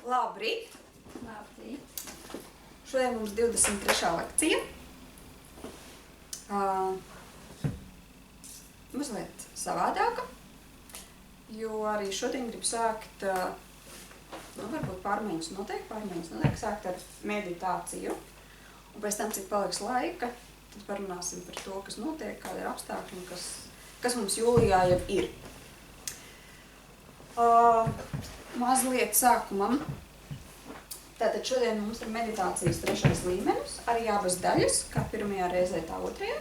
Labrīt! Labrīt! Šodien mums 23. lekcija. Mazliet savādāka, jo arī šodien gribu sākt, varbūt pārmaiņas notiek, sākt ar meditāciju. Un pēc tam, cik paliks laika, tad parunāsim par to, kas notiek, kāda ir apstākļi un kas mums jūlijā jau ir. Mazliet sākumam. Tātad šodien mums ir meditācijas 3. līmenis, arī abas daļas, kā pirmajā reizē, tā otrajā.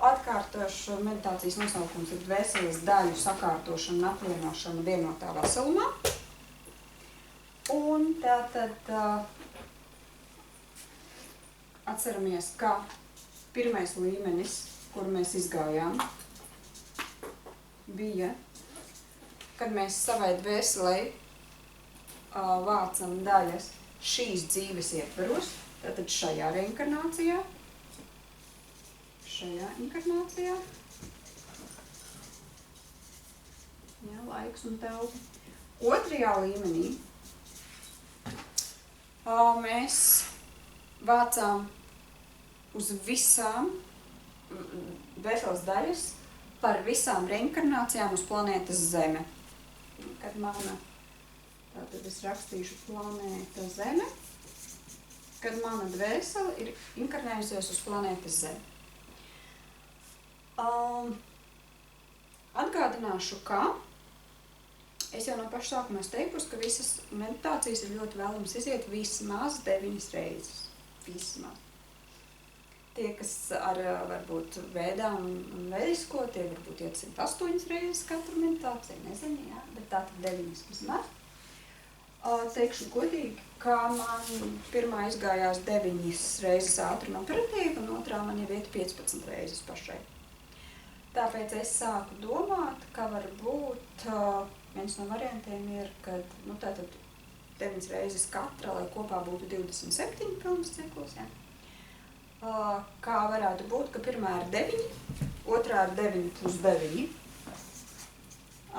Atkārtošu meditācijas nosaukums ir dvēseles daļu sakārtošana un apvienošana vienotā veselumā. Un tātad atceramies, ka pirmais līmenis, kur mēs izgājām, bija, kad mēs savai dvēselei vācam daļas šīs dzīves ietveros, tātad šajā reinkarnācijā, jā, laiks un telpa. Otrajā līmenī mēs vācām uz visām dvēseles daļas par visām reinkarnācijām uz planētas Zeme. Kad tātad es rakstīšu planēta Zeme, kad mana dvēsele ir inkarnējusies uz planētas Zeme. Atgādināšu, ka es jau no paša sākuma esmu teikusi, ka visas meditācijas ir ļoti vēlams iziet vismaz 9 reizes. Vismaz. Tie, kas ar varbūt vēdām un vēdisko, tie varbūt iet 108 reizes katru meditāciju, nezinu, jā, bet tātad 9 vismaz. Teikšu godīgi, ka man pirmā izgājās 9 reizes ātri un operatīvi, un otrā man jau iet 15 reizes pašai. Tāpēc es sāku domāt, ka varbūt viens no variantiem ir, kad tātad 9 reizes katra, lai kopā būtu 27 pilnas ciklus, jā. Kā varētu būt, ka pirmā ir 9, otrā ir 9 plus 9,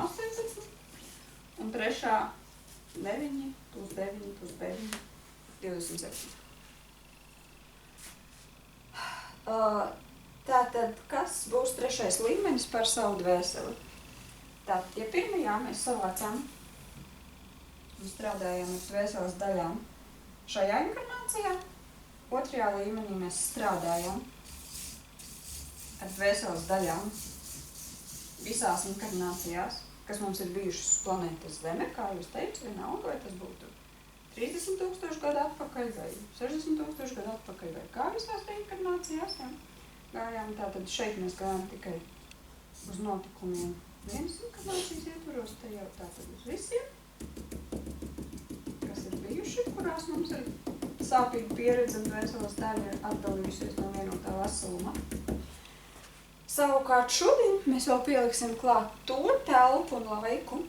18, un trešā 9 plus 9 plus 9, 27. Tātad, kas būs 3. līmenis par savu dvēseli? Tātad, ja pirmajā mēs savācām un strādājam ar dvēseles daļām šajā inkarnācijā, otrajā līmenī mēs strādājam ar dvēseles daļām visās inkarnācijās, kas mums ir bijušas uz planētas Zeme, kā jūs teicu, vienalga, vai tas būtu 30,000 gadu atpakaļ, vai 60,000 gadu atpakaļ, vai kā visās inkarnācijās, jā. Gājām, tātad šeit mēs gājām tikai uz notikumiem vienas inkarnācijas ietvaros, te jau tātad uz visiem, kas ir bijuši, kurās mums ir sāpīga pieredze un dvēseles daļa ir atdalījusies no vienotā veseluma. Savukārt šodien mēs vēl pieliksim klāt to telpu un laiku,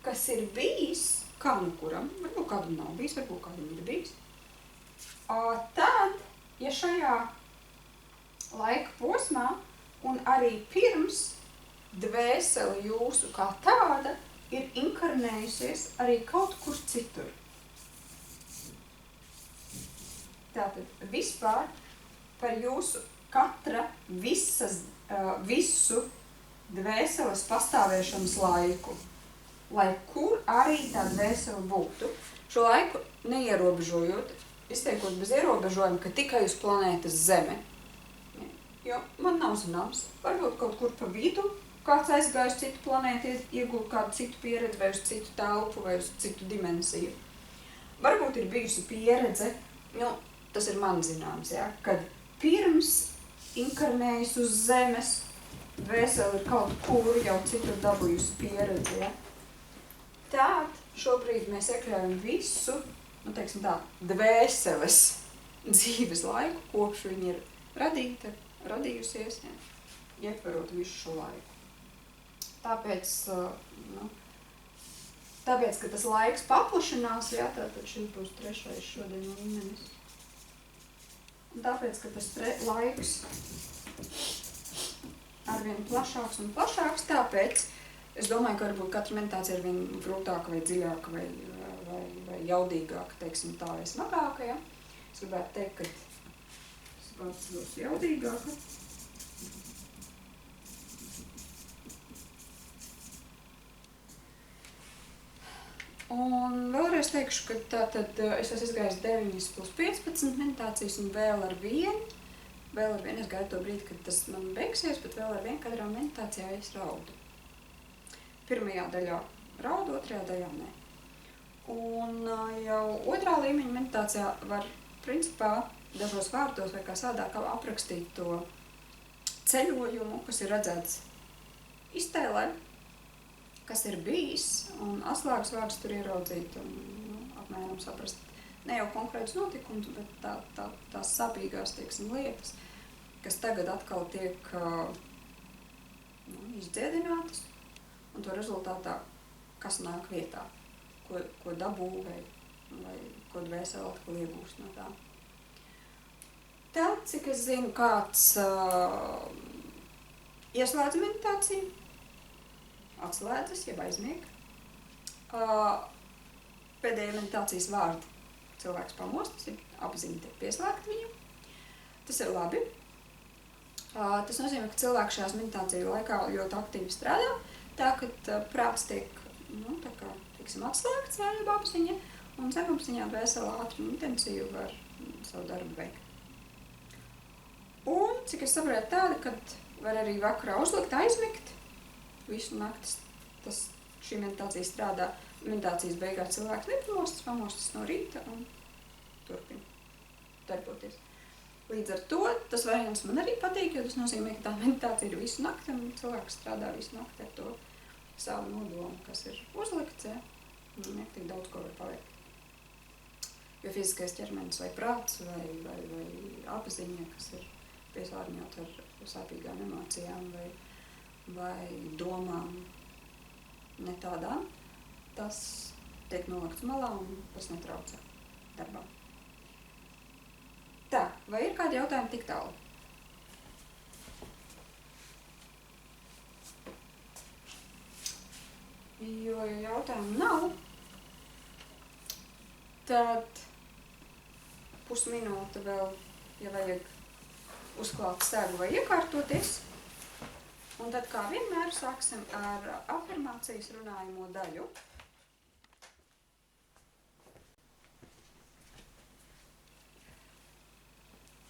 kas ir bijis, kā nu kuram, varbūt kādam nav bijis, varbūt kādam ir bijis. Tad, ja šajā laika posmā un arī pirms dvēsele jūsu kā tāda ir inkarnējusies arī kaut kur citur. Tātad vispār par jūsu katra visu dvēseles pastāvēšanas laiku, lai kur arī tā dvēsele būtu. Šo laiku neierobežojot, izteikot bez ierobežojuma, ka tikai uz planētas Zeme. Jo man nav zināms, varbūt kaut kur pa vidu kāds aizgāja uz citu planētu, iegūt kādu citu pieredzi, vai uz citu telpu, vai uz citu dimensiju. Varbūt ir bijusi pieredze, tas ir man zināms, ja, kad pirms inkarnējas uz Zemes, dvēsele ir kaut kur jau citur dabūjusi pieredzi. Ja. Tād šobrīd mēs iekļaujam visu, dvēseles dzīves laiku, kopš viņa ir radījusies, ja, ietverot visu šo laiku. Tāpēc, ka tas laiks paplašinās, ja, tātad šī būs 3. šodien līmenis. Un tāpēc, ka tas laiks arvien plašāks un plašāks, tāpēc es domāju, ka varbūt katra meditācija ir vien grūtāka vai dziļāka vai vai jaudīgāka, teiksim tā, vai smagāka, ja? Es gribētu teikt, ka tas pats būs jaudīgāka. Un vēlreiz teikšu, ka tātad es esmu izgājis 9 plus 15 meditācijas un vēl ar vienu, es gaidu to brīdi, kad tas man beigsies, bet vēl ar vienu katrā meditācijā es raudu. Pirmajā daļā raudu, otrajā daļā nē. Un jau otrā līmeņa meditācijā var, principā, dažos vārdos vai kā sādāk aprakstīt to ceļojumu, kas ir redzēts iztēlē, kas ir bijis, un atslēgas vārdus tur ieraudzīt un apmēram saprast ne jau konkrētus notikumus, bet tās sāpīgās, teiksim, lietas, kas tagad atkal tiek izdziedinātas, un to rezultātā, kas nāk vietā, ko dabū vai ko dvēseli atkal iegūst no tā. Tad, cik es zinu, kāds ieslēdz meditāciju, atslēdzas, jeb aizmieg. Pēdējā meditācijas vārdi cilvēks pamostas, apziņa tiek pieslēgta viņam. Tas ir labi. Tas nozīmē, ka cilvēks šajās meditāciju laikā ļoti aktīvi strādā, tā, ka prāts tiek, tā kā, teiksim, atslēgts, jeb apziņa, un zemapziņā dvēsele ātri un intensīvi var savu darbu veikt. Un, cik es saprotu tāda, kad var arī vakarā uzlikt, aizmigt, visu naktis šī meditācija strādā. Meditācijas beigās cilvēks pamostas no rīta un turpina darboties. Līdz ar to tas variants man arī patīk, jo tas nozīmē, ka tā meditācija ir visu nakti un cilvēks strādā visu nakti ar to savu nodomu, kas ir uzlikts, ja, un nektīgi daudz ko var paveikt. Jo fiziskais ķermenis vai prāts vai apziņa, kas ir piesārņot ar sāpīgām emocijām vai domām ne tādām, tas tiek nolikts malā un tas netraucē darbā. Tā, vai ir kādi jautājumi tik tālu? Jo jautājumu nav, tad pusminūte vēl, ja vajag uzklāt stēgu vai iekārtoties. Un tad, kā vienmēr, sāksim ar afirmācijas runājumu daļu.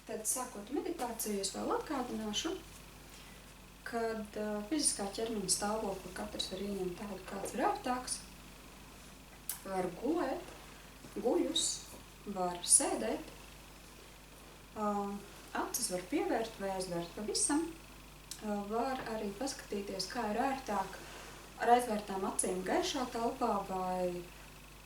Tad, sākot meditāciju, es vēl atgādināšu, kad fiziskā ķermeņa stāvokli katrs var ieņemt tādu, kāds ir ērtāks. Var gulēt, guļus, var sēdēt, acis var pievērt vai aizvērt pavisam. Var arī paskatīties, kā ir ērtāk ar aizvērtām acīm gaišā telpā, vai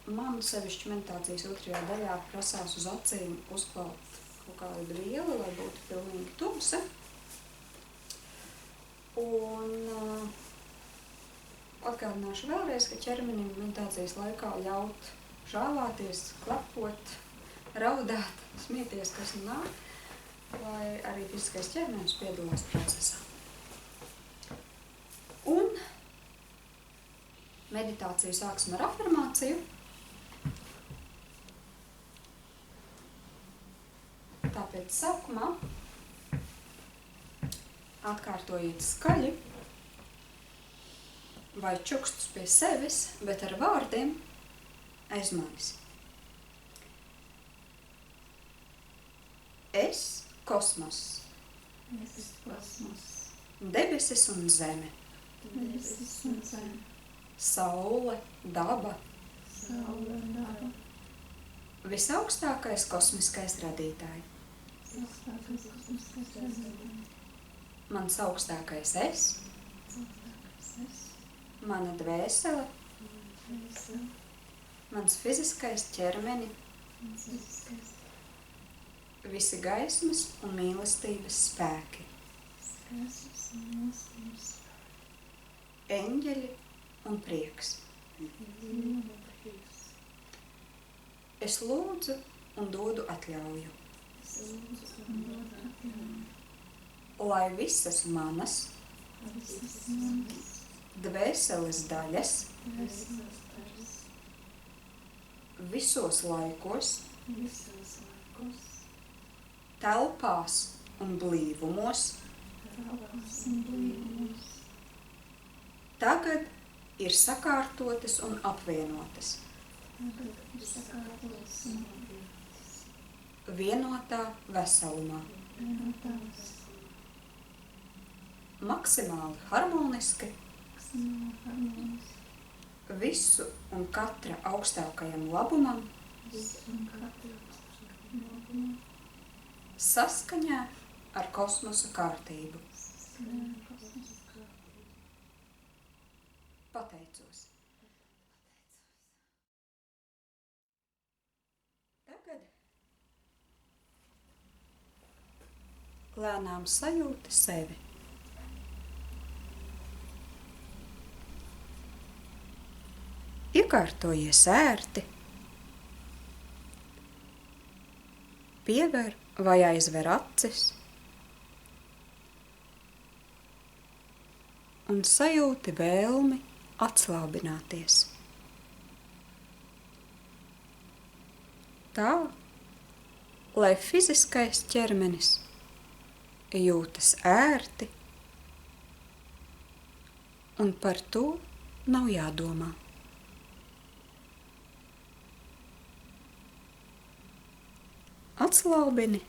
man sevišķi meditācijas otrajā daļā prasās uz acīm uzklāt kaut kādu vielu, lai būtu pilnīgi tumsa. Un atgādināšu vēlreiz, ka ķermenim meditācijas laikā ļaut žāvāties, klapot, raudāt, smieties, kas nu nāk, lai arī fiziskais ķermenis piedalās procesā. Un meditāciju sāksim ar afirmāciju. Tāpēc sākumā atkārtojiet skaļi vai čukstus pie sevis, bet ar vārdiem aiz manis. Es kosmos. Es kosmos. Debesis un zeme. Debesis un zeme. Saule, daba. Saule, daba. Visaugstākais kosmiskais radītāji. Visaugstākais kosmiskais radītāji. Mans augstākais es. Augstākais es. Mana dvēsele. Dvēsele. Mans fiziskais ķermeni. Mans fiziskais. Visi gaismas un mīlestības spēki. Gaismas un mīlestības spēki. Eņģeļi un prieks. Eņģeļi un prieks. Es lūdzu un dodu atļauju. Es lūdzu un dodu atļauju. Lai visas manas Lai visas manas dvēseles daļas dvēseles daļas visos laikos, visos laikos, telpās un blīvumos, telpās un blīvumos, tagad ir sakārtotas un apvienotas tagad ir sakārtotas un apvienotas, vienotā veselumā, vienotās, maksimāli harmoniski, maksimāli harmoniski, visu un katra augstākajam labumam, visu un katru labumam, saskaņā ar kosmosa kārtību. skanē kosmosa kārtību. Pateicos. Tagad lēnām sajūti sevi. Iekārtojies ērti, piever vai aizver acis un sajūti vēlmi atslābināties. Tā, lai fiziskais ķermenis jūtas ērti un par to nav jādomā. Atslaubini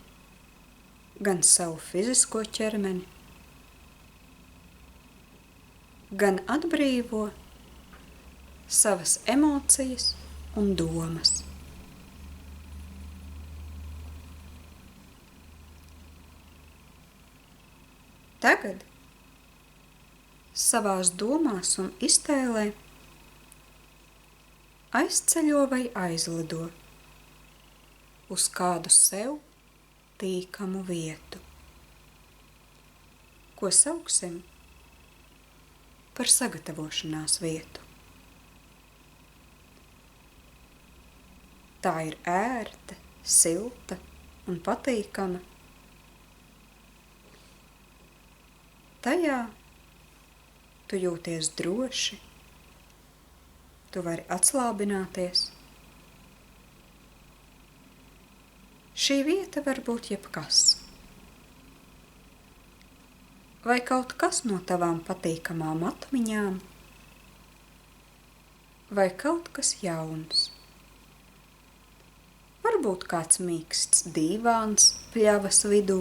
gan savu fizisko ķermeni, gan atbrīvo savas emocijas un domas. Tagad savās domās un iztēlē aizceļo vai aizlido uz kādu sev tīkamu vietu, ko sauksim par sagatavošanās vietu. Tā ir ērta, silta un patīkama. Tajā tu jūties droši, tu vari atslābināties. Šī vieta var būt jebkas. Vai kaut kas no tavām patīkamām atmiņām, vai kaut kas jauns. Varbūt kāds mīksts dīvāns pļavas vidū,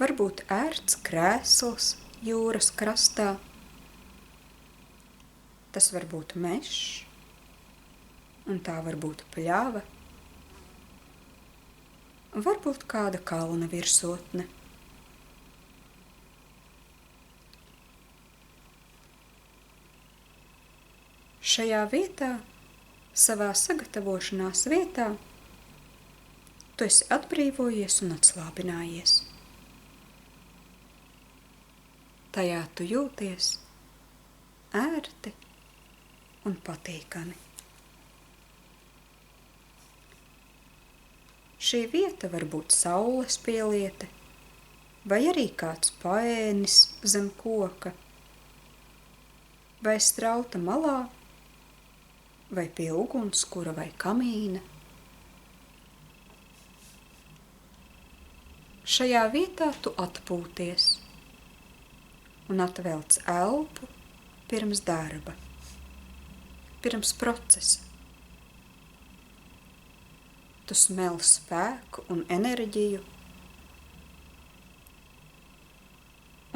varbūt ērts krēsls jūras krastā. Tas var būt mežs, un tā var būt pļava. Varbūt kāda kalna virsotne. Šajā vietā, savā sagatavošanās vietā, tu esi atbrīvojies un atslābinājies. Tajā tu jūties ērti un patīkami. Šī vieta var būt saules pieliete, vai arī kāds paēnis zem koka, vai strauta malā, vai pie ugunskura vai kamīna. Šajā vietā tu atpūties un atvelc elpu pirms darba, pirms procesa. Tu smel spēku un enerģiju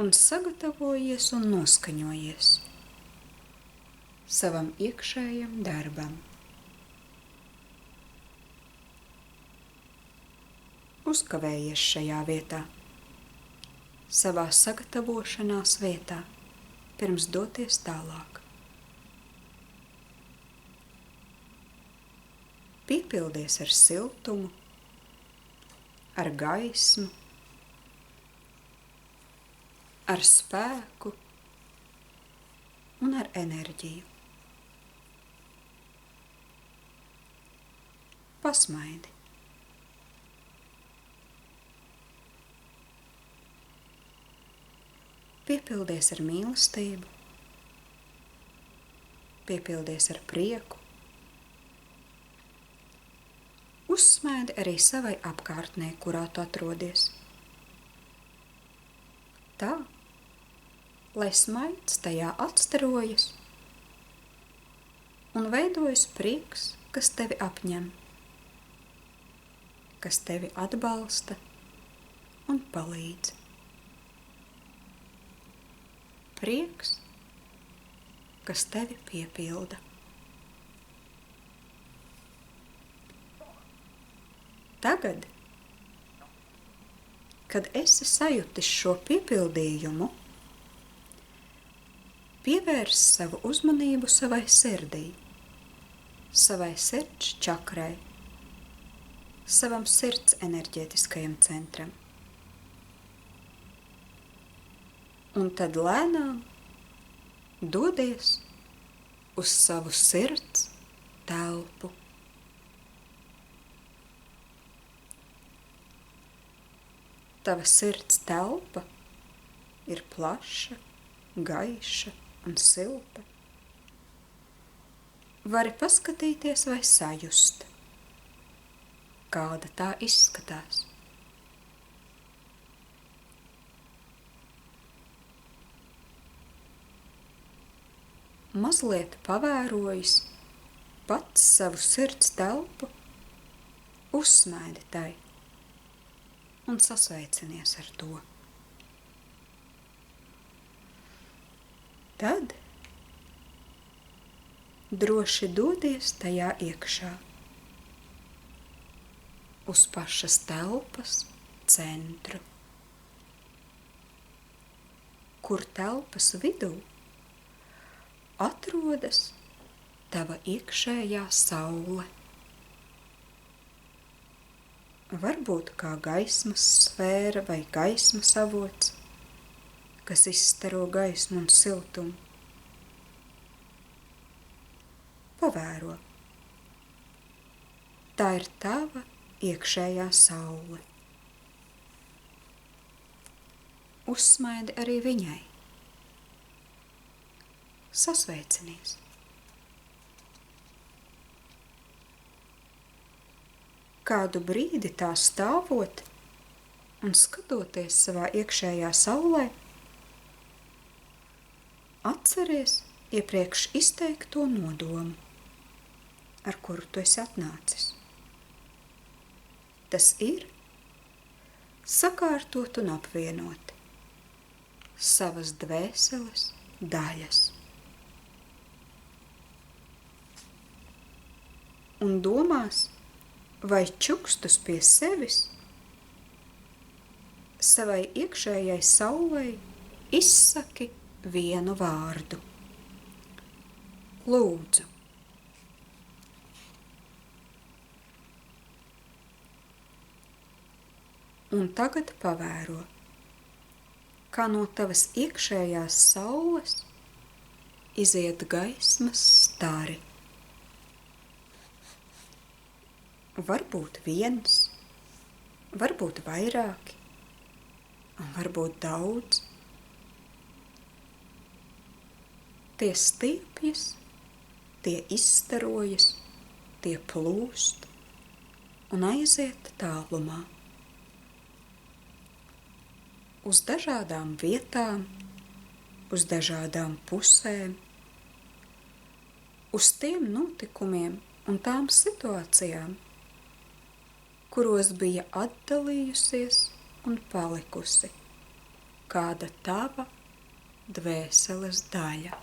un sagatavojies un noskaņojies savam iekšējam darbam. Uzkavējies šajā vietā, savā sagatavošanās vietā, pirms doties tālāk. Piepildies ar siltumu, ar gaismu, ar spēku un ar enerģiju. Pasmaidi. Piepildies ar mīlestību, piepildies ar prieku uzsmēdi arī savai apkārtnē, kurā tu atrodies. Tā, lai smaids tajā atstarojas un veidojas prieks, kas tevi apņem, kas tevi atbalsta un palīdz. Prieks, kas tevi piepilda. Tagad, kad esi sajutis šo piepildījumu, pievērs savu uzmanību savai sirdī, savai sirds čakrai, savam sirds enerģētiskajam centram. Un tad lēnām dodies uz savu sirds telpu. Tava sirds telpa ir plaša, gaiša un silta. Vari paskatīties vai sajust, kāda tā izskatās. Mazliet pavērojis pats savu sirds telpu, uzsmaidi tai un sasveicinies ar to. Tad droši dodies tajā iekšā, uz pašas telpas centru, kur telpas vidū atrodas tava iekšējā saule. Varbūt kā gaismas sfēra vai gaismas avots, kas izstaro gaismu un siltumu. Pavēro. Tā ir tava iekšējā saule. Uzsmaidi arī viņai. Sasveicinies. Kādu brīdi tā stāvot un skatoties savā iekšējā saulē, atceries iepriekš izteikto nodomu, ar kuru tu esi atnācis. Tas ir sakārtot un apvienot savas dvēseles daļas. Un domās, vai čukstus pie sevis, savai iekšējai saulei izsaki vienu vārdu. Lūdzu. Un tagad pavēro, kā no tavas iekšējās saules iziet gaismas stari. Varbūt viens, varbūt vairāki, varbūt daudz. Tie stiepjas, tie izstarojas, tie plūst un aiziet tālumā. Uz dažādām vietām, uz dažādām pusēm, uz tiem notikumiem un tām situācijām, kuros bija atdalījusies un palikusi kāda tava dvēseles daļa.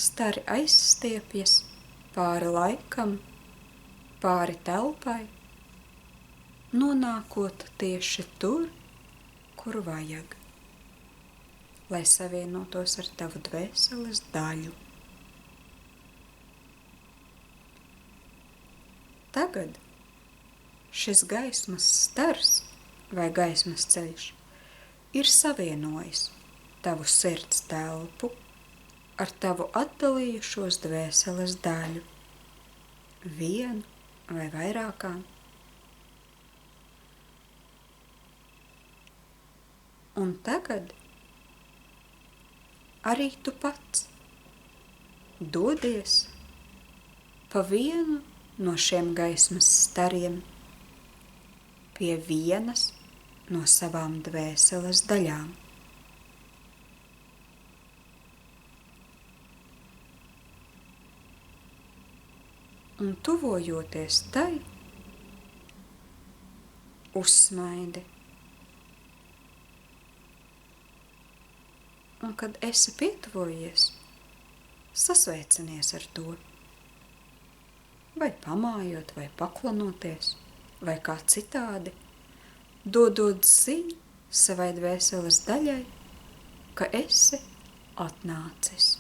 Stari aizstiepjas pāri laikam, pāri telpai, nonākot tieši tur, kur vajag, lai savienotos ar tavu dvēseles daļu. Tagad šis gaismas stars vai gaismas ceļš ir savienojis tavu sirds telpu ar tavu atdalījušos dvēseles daļu, vienu vai vairākām. Un tagad arī tu pats dodies pa vienu no šiem gaismas stariem pie vienas no savām dvēseles daļām. Un tuvojoties tai, uzsmaidi. Un kad esi pietuvojies, sasveicinies ar to. Vai pamājot, vai paklanoties, vai kā citādi, dodot ziņu savai dvēseles daļai, ka esi atnācis.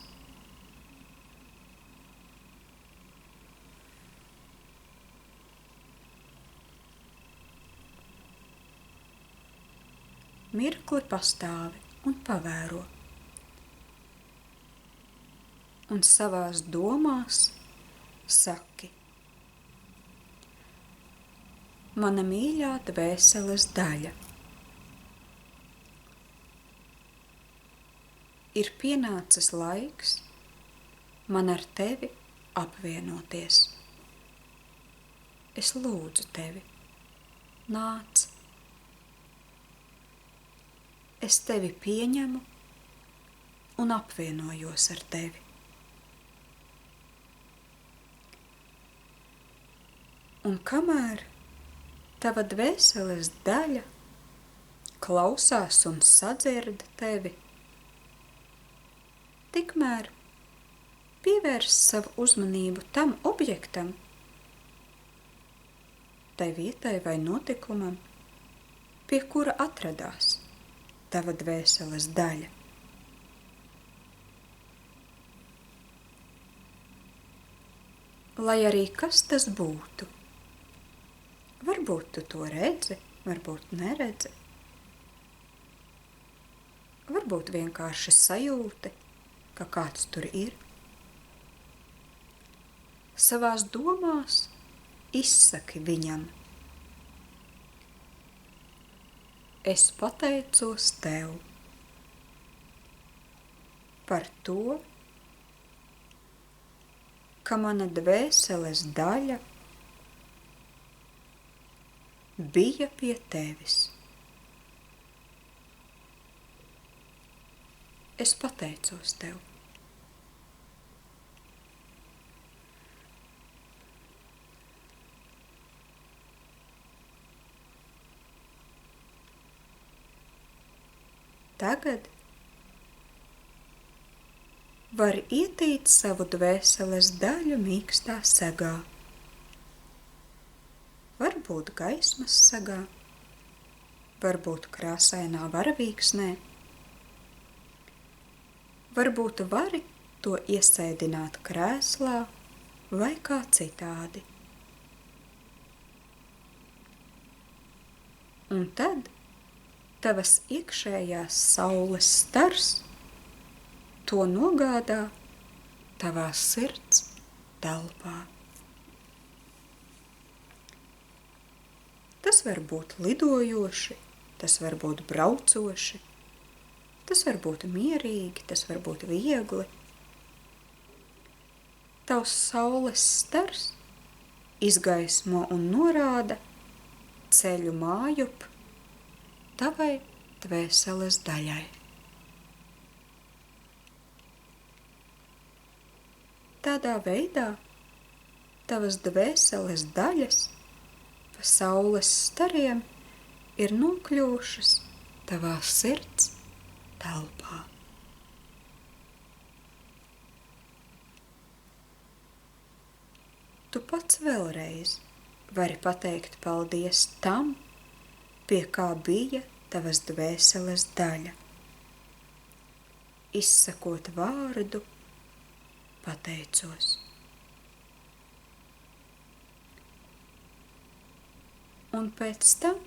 Mirkli pastāvi un pavēro. Un savās domās saki: mana mīļā dvēseles daļa, ir pienācis laiks man ar tevi apvienoties. Es lūdzu tevi, nāc. Es tevi pieņemu un apvienojos ar tevi. Un kamēr tava dvēseles daļa klausās un sadzird tevi, tikmēr pievērs savu uzmanību tam objektam, tai vietai vai notikumam, pie kura atradās tava dvēseles daļa. Lai arī kas tas būtu, varbūt tu to redzi, varbūt neredzi, varbūt vienkārši sajūti, ka kāds tur ir. Savās domās izsaki viņam: es pateicos tev par to, ka mana dvēseles daļa bija pie tevis. Es pateicos tev. Tagad var ietīt savu dvēseles daļu mīkstā segā. Varbūt gaismas segā, varbūt krāsainā varavīksnē. Varbūt vari to iesēdināt krēslā vai kā citādi. Un tad tavas iekšējās saules stars to nogādā tavā sirds telpā. Tas var būt lidojoši, tas var būt braucoši, tas var būt mierīgi, tas var būt viegli. Tavs saules stars izgaismo un norāda ceļu mājup tavai dvēseles daļai. Tādā veidā tavas dvēseles daļas pa saules stariem ir nokļuvušas tavā sirds telpā. Tu pats vēlreiz vari pateikt paldies tam, pie kā bija tavas dvēseles daļa. Izsakot vārdu, pateicos. Un pēc tam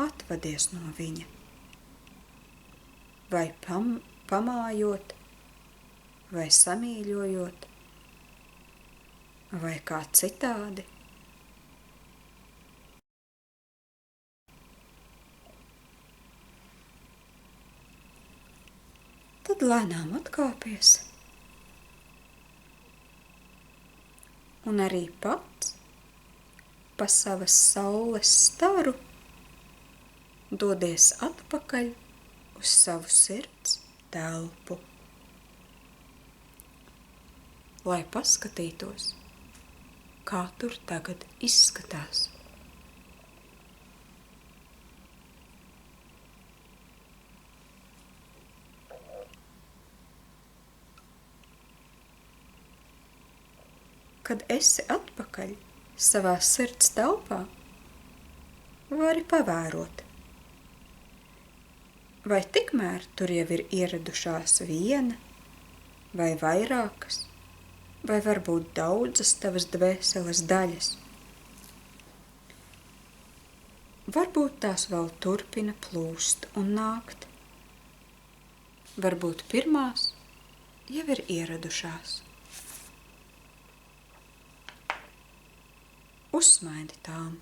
atvadies no viņa. Vai pamājot, vai samīļojot, vai kā citādi. Tad Tad lēnām atkāpies un arī pats pa savas saules staru dodies atpakaļ uz savu sirds telpu, lai paskatītos, kā tur tagad izskatās. Kad esi atpakaļ savā sirds telpā, vari pavērot, vai tikmēr tur jau ir ieradušās viena vai vairākas, vai varbūt daudzas tavas dvēseles daļas. Varbūt tās vēl turpina plūst un nākt. Varbūt pirmās jau ir ieradušās. Uzsmaidi tām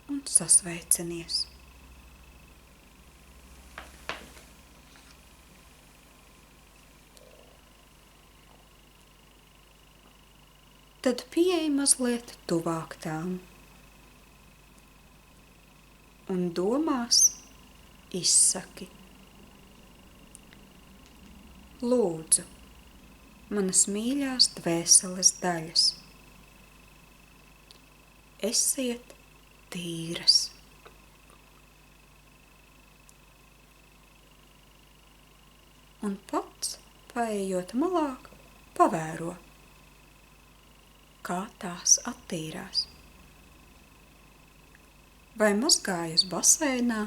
un sasveicinies. Tad pieej mazliet tuvāk tām un domās izsaki: Lūdzu, manas mīļās dvēseles daļas, esiet tīras. Un pats, paejot malāk, pavēro, kā tās attīrās. Vai mazgājas baseinā,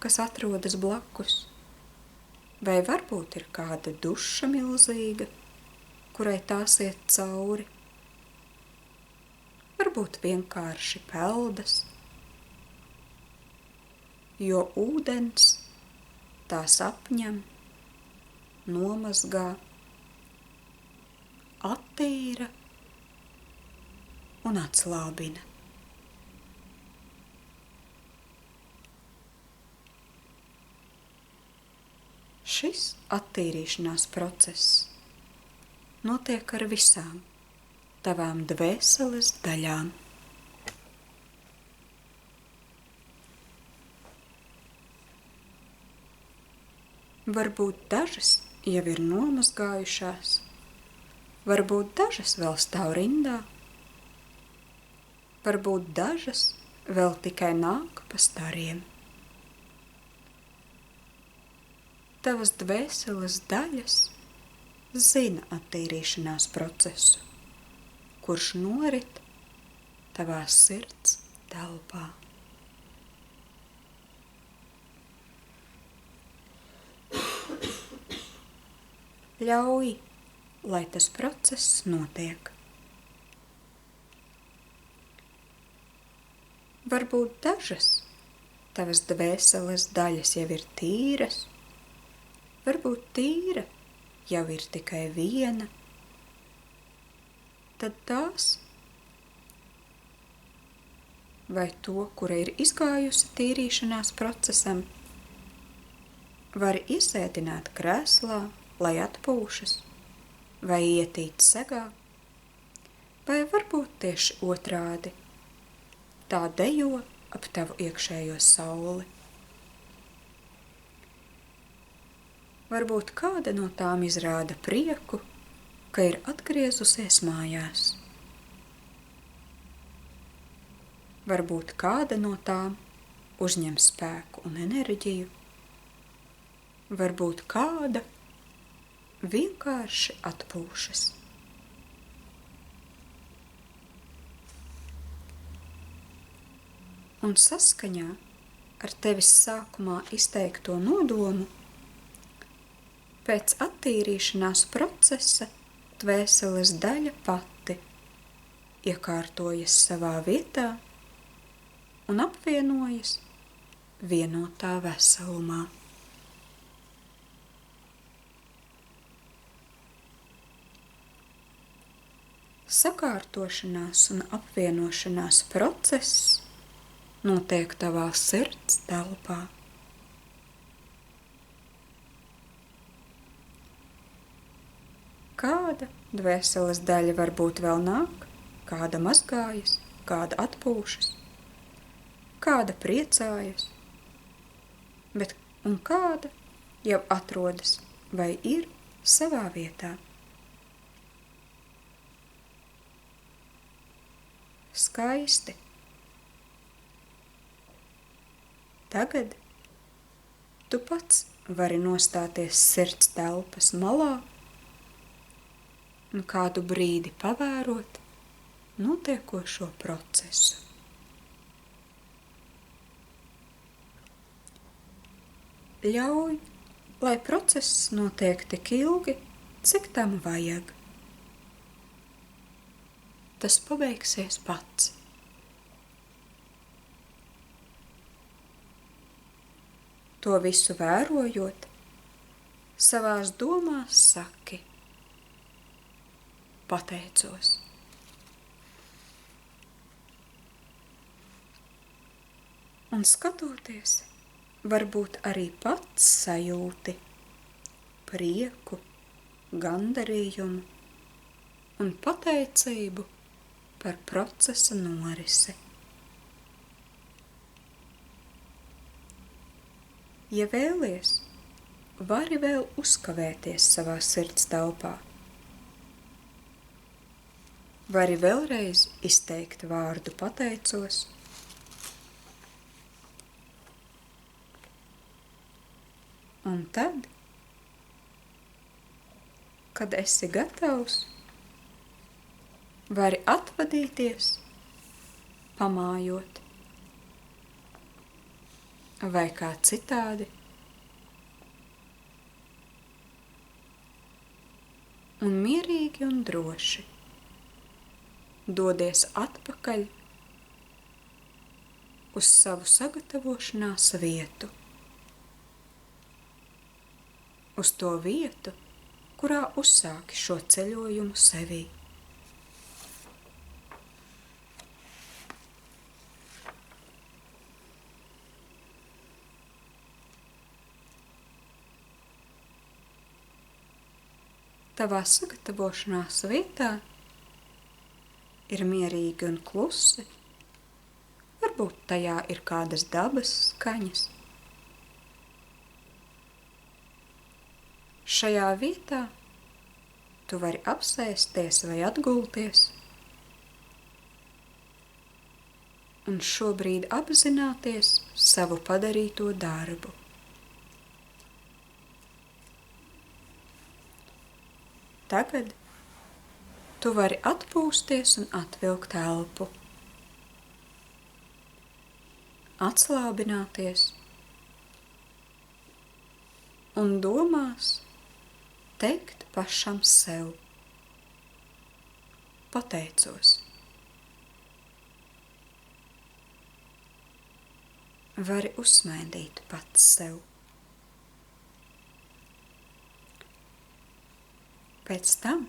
kas atrodas blakus, vai varbūt ir kāda duša milzīga, kurai tās iet cauri. Varbūt vienkārši peldas, jo ūdens tās apņem, nomazgā, attīra un atslābina. Šis attīrīšanās process notiek ar visām tavām dvēseles daļām. Varbūt dažas jau ir nomazgājušās, varbūt dažas vēl stāv rindā, varbūt dažas vēl tikai nāk pa stariem. Tavas dvēseles daļas zina attīrīšanās procesu, kurš norit tavā sirds telpā. Ļauj, lai tas process notiek. Varbūt dažas tavas dvēseles daļas jau ir tīras, varbūt tīra jau ir tikai viena, tad tās vai to, kura ir izgājusi tīrīšanās procesam, var iesēdināt krēslā, lai atpūšas, vai ietīt segā, vai varbūt tieši otrādi, tā dejo ap tavu iekšējo sauli. Varbūt kāda no tām izrāda prieku, ka ir atgriezusies mājās. Varbūt kāda no tām uzņem spēku un enerģiju. Varbūt kāda vienkārši atpūšas. Un saskaņā ar tevis sākumā izteikto nodomu, pēc attīrīšanās procesa dvēseles daļa pati iekārtojas savā vietā un apvienojas vienotā veselumā. Sakārtošanās un apvienošanās process notiek tavā sirds telpā. kāda dvēseles daļa varbūt vēl nāk, kāda mazgājas, kāda atpūšas, kāda priecājas, bet un kāda jau atrodas vai ir savā vietā. Skaisti. Tagad tu pats vari nostāties sirds telpas malā un kādu brīdi pavērot notiekošo procesu. Ļauj, lai process notiek tik ilgi, cik tam vajag. Tas pabeigsies pats. To visu vērojot, savās domās saki: pateicos. Un skatoties, varbūt arī pats sajūti prieku, gandarījumu un pateicību par procesa norisi. Ja vēlies, vari vēl uzkavēties savā sirds telpā. Vari vēlreiz izteikt vārdu pateicos. Un tad, kad esi gatavs, vari atvadīties, pamājot, vai kā citādi, un mierīgi un droši dodies atpakaļ uz savu sagatavošanās vietu, uz to vietu, kurā uzsāki šo ceļojumu sevī. Tavā sagatavošanās vietā ir mierīgi un klusi, varbūt tajā ir kādas dabas skaņas. Šajā vietā tu vari apsēsties vai atgulties un šobrīd apzināties savu padarīto darbu. Tagad tu vari atpūsties un atvilkt elpu, atslābināties un domās teikt pašam sev: pateicos. Vari uzsmaidīt pats sev. Pēc tam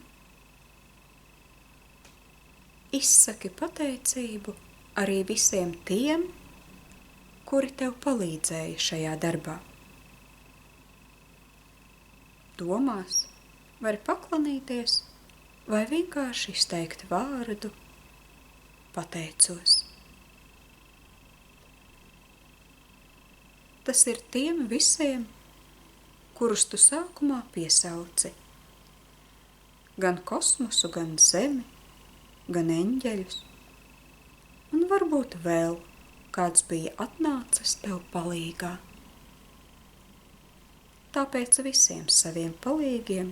izsaki pateicību arī visiem tiem, kuri tev palīdzēja šajā darbā. Domās vari paklanīties vai vienkārši izteikt vārdu: pateicos. Tas ir tiem visiem, kurus tu sākumā piesauci. Gan kosmosu, gan zemi, gan eņģeļus, un varbūt vēl kāds bija atnācis tev palīgā. Tāpēc visiem saviem palīgiem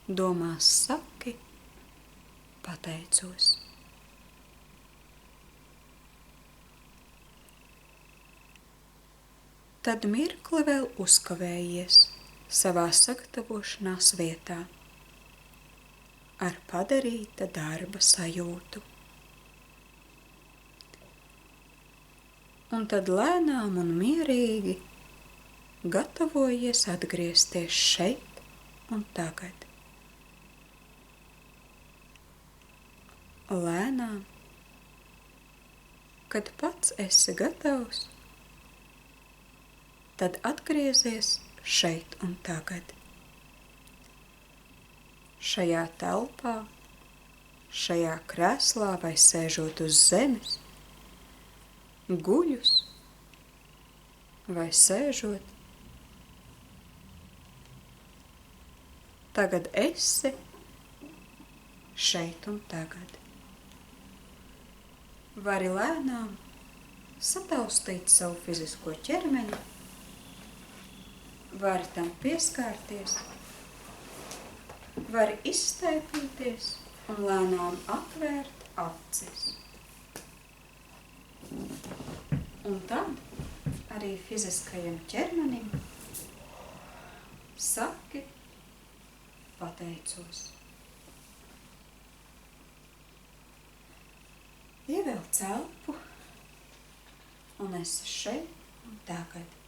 domās saki: pateicos. Tad mirkli vēl uzkavējies savā sagatavošanās vietā ar padarīta darba sajūtu. Un tad lēnām un mierīgi gatavojies atgriezties šeit un tagad. Lēnām, kad pats esi gatavs, tad atgriezies šeit un tagad. šajā telpā, šajā krēslā vai sēžot uz zemes, guļus vai sēžot. Tagad esi šeit un tagad. Vari lēnām sataustīt savu fizisko ķermeni, vari tam pieskārties, vari izstaipīties un lēnām atvērt acis. Un tad arī fiziskajam ķermenim saki pateicos. Ievelc elpu un esi šeit un tagad.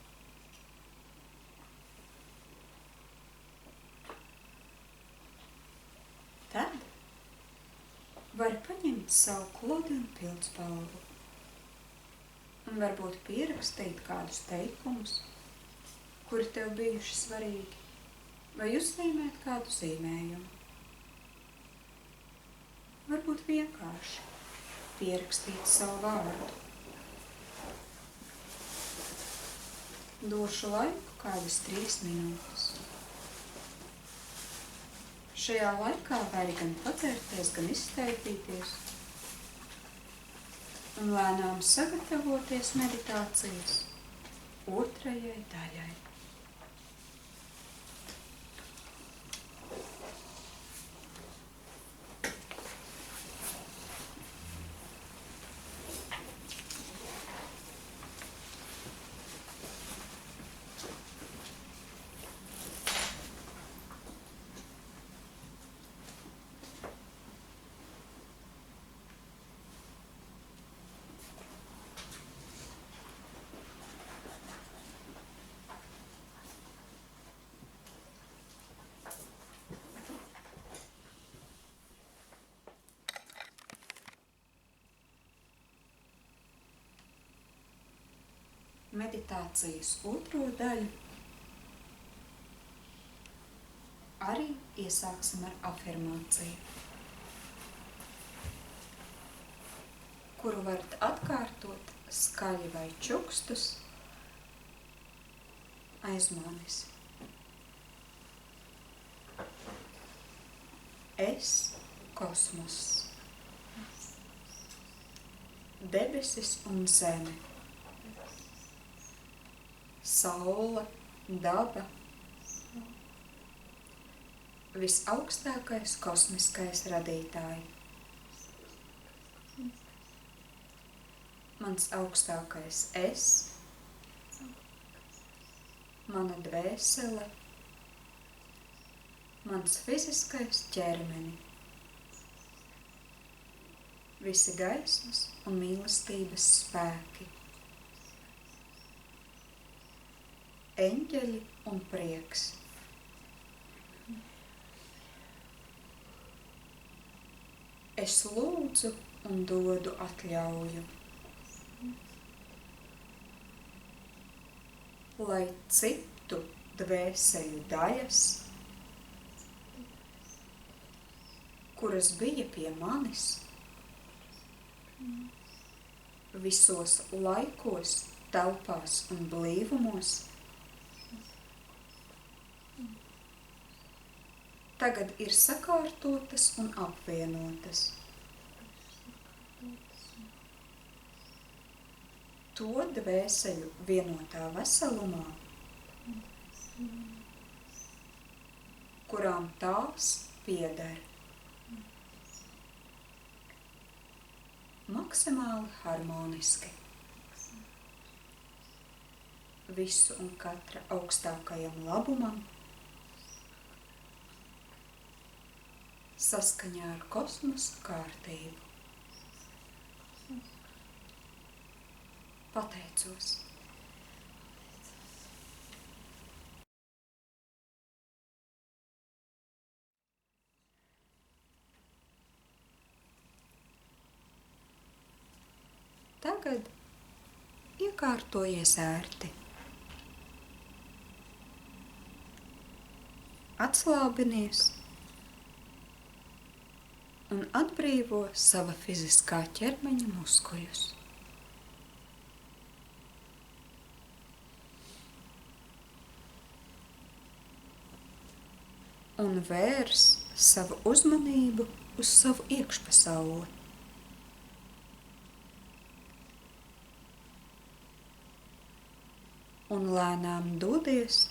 Tad vari paņemt savu klodi un pildspalvu un varbūt pierakstīt kādus teikumus, kuri tev bijuši svarīgi, vai uzzīmēt kādu zīmējumu. Varbūt vienkārši pierakstīt savu vārdu. Došu laiku kādas 3 minūtes. Šajā laikā vari gan padzērties, gan izstaipīties un lēnām sagatavoties meditācijas otrajai daļai. Meditācijas otro daļu arī iesāksim ar afirmāciju, kuru varat atkārtot skaļi vai čukstus aiz manis. Es kosmos, debesis un zeme, saule, daba, visaugstākais kosmiskais radītāji. Mans augstākais es, mana dvēsele, mans fiziskais ķermeni, visi gaismas un mīlestības spēki, eņģeļi un prieks. Es lūdzu un dodu atļauju, lai citu dvēseļu daļas, kuras bija pie manis, visos laikos, telpās un blīvumos, tagad ir sakārtotas un apvienotas. To dvēseļu vienotā veselumā, kurām tās pieder. Maksimāli harmoniski. Visu un katra augstākajam labumam, saskaņā ar kosmosa kārtību. Pateicos. Tagad iekārtojies ērti. Atslābinies un atbrīvo sava fiziskā ķermeņa muskuļus. Un vērs savu uzmanību uz savu iekšpasauli. Un lēnām dodies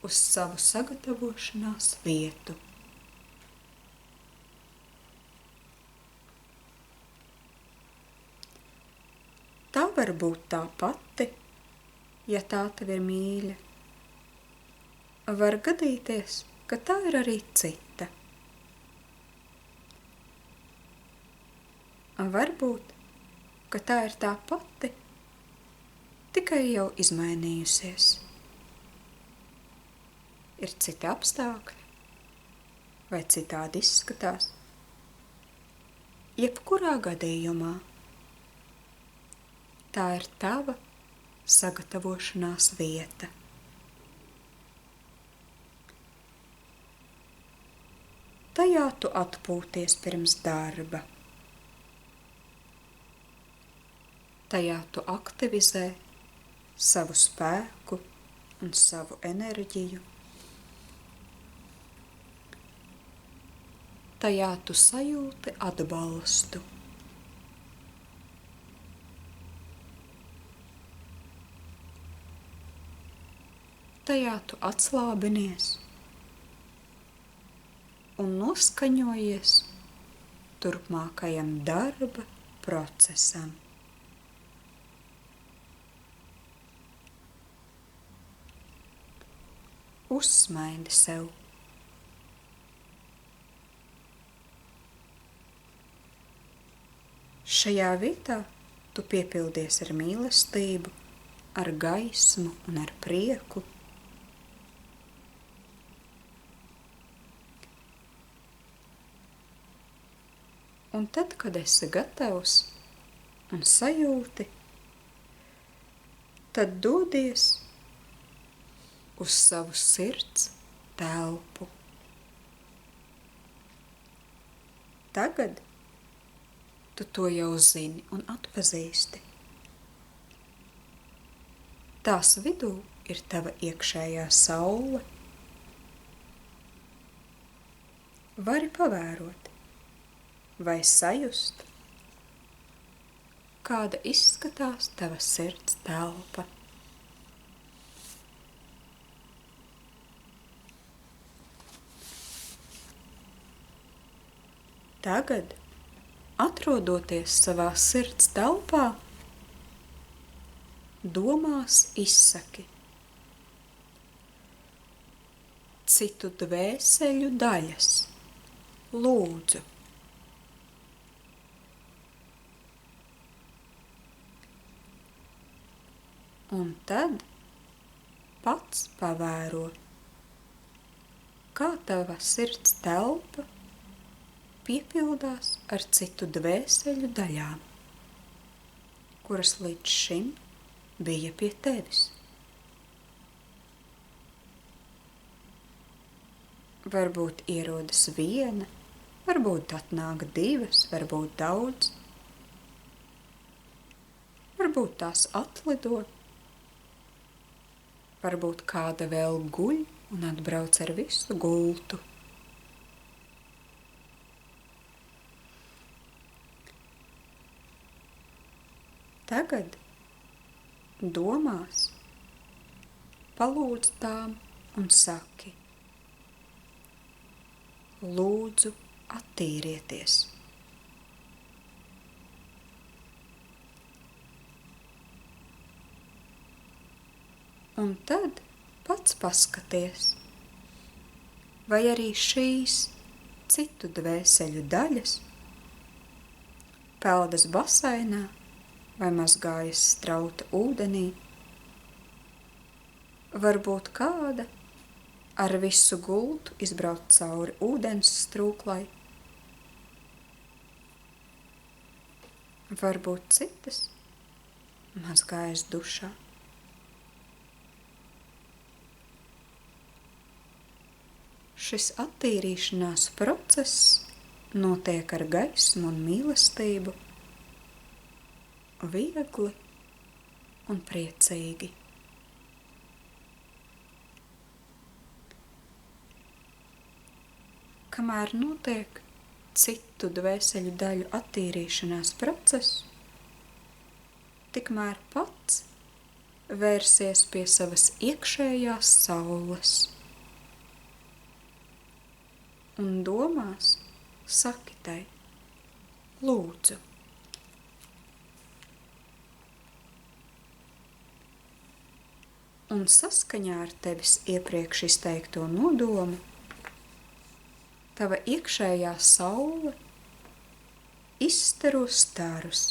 uz savu sagatavošanās vietu. Tā var būt tā pati, ja tā tev ir mīļa. Var gadīties, ka tā ir arī cita. Varbūt, ka tā ir tā pati, tikai jau izmainījusies. Ir citi apstākļi, vai citādi izskatās. Jebkurā gadījumā tā ir tava sagatavošanās vieta. Tajā tu atpūties pirms darba. Tajā tu aktivizē savu spēku un savu enerģiju. Tajā tu sajūti atbalstu. Tajā tu atslābinies un noskaņojies turpmākajam darba procesam. Uzsmaidi sev. Šajā vietā tu piepildies ar mīlestību, ar gaismu un ar prieku. Un tad, kad esi gatavs un sajūti, tad dodies uz savu sirds telpu. Tagad tu to jau zini un atpazīsti. Tās vidū ir tava iekšējā saule. Vari pavērot vai sajust, kāda izskatās tava sirds telpa. Tagad, atrodoties savā sirds telpā, domās izsaki citu dvēseļu daļas. Lūdzu. Un tad pats pavēro, kā tava sirds telpa piepildās ar citu dvēseļu daļām, kuras līdz šim bija pie tevis. Varbūt ierodas viena, varbūt atnāk divas, varbūt daudz. Varbūt tās atlido, varbūt kāda vēl guļ un atbrauc ar visu gultu. Tagad domās palūdz tām un saki: lūdzu, attīrieties. Un tad pats paskaties, vai arī šīs citu dvēseļu daļas peldas baseinā vai mazgājas strauta ūdenī. Varbūt kāda ar visu gultu izbrauc cauri ūdens strūklai. Varbūt citas mazgājas dušā. Šis attīrīšanās process notiek ar gaismu un mīlestību, viegli un priecīgi. Kamēr notiek citu dvēseļu daļu attīrīšanās process, tikmēr pats vērsies pie savas iekšējās saules un domās saki tai: lūdzu. Un saskaņā ar tevis iepriekš izteikto nodomu, tava iekšējā saule izstaro starus.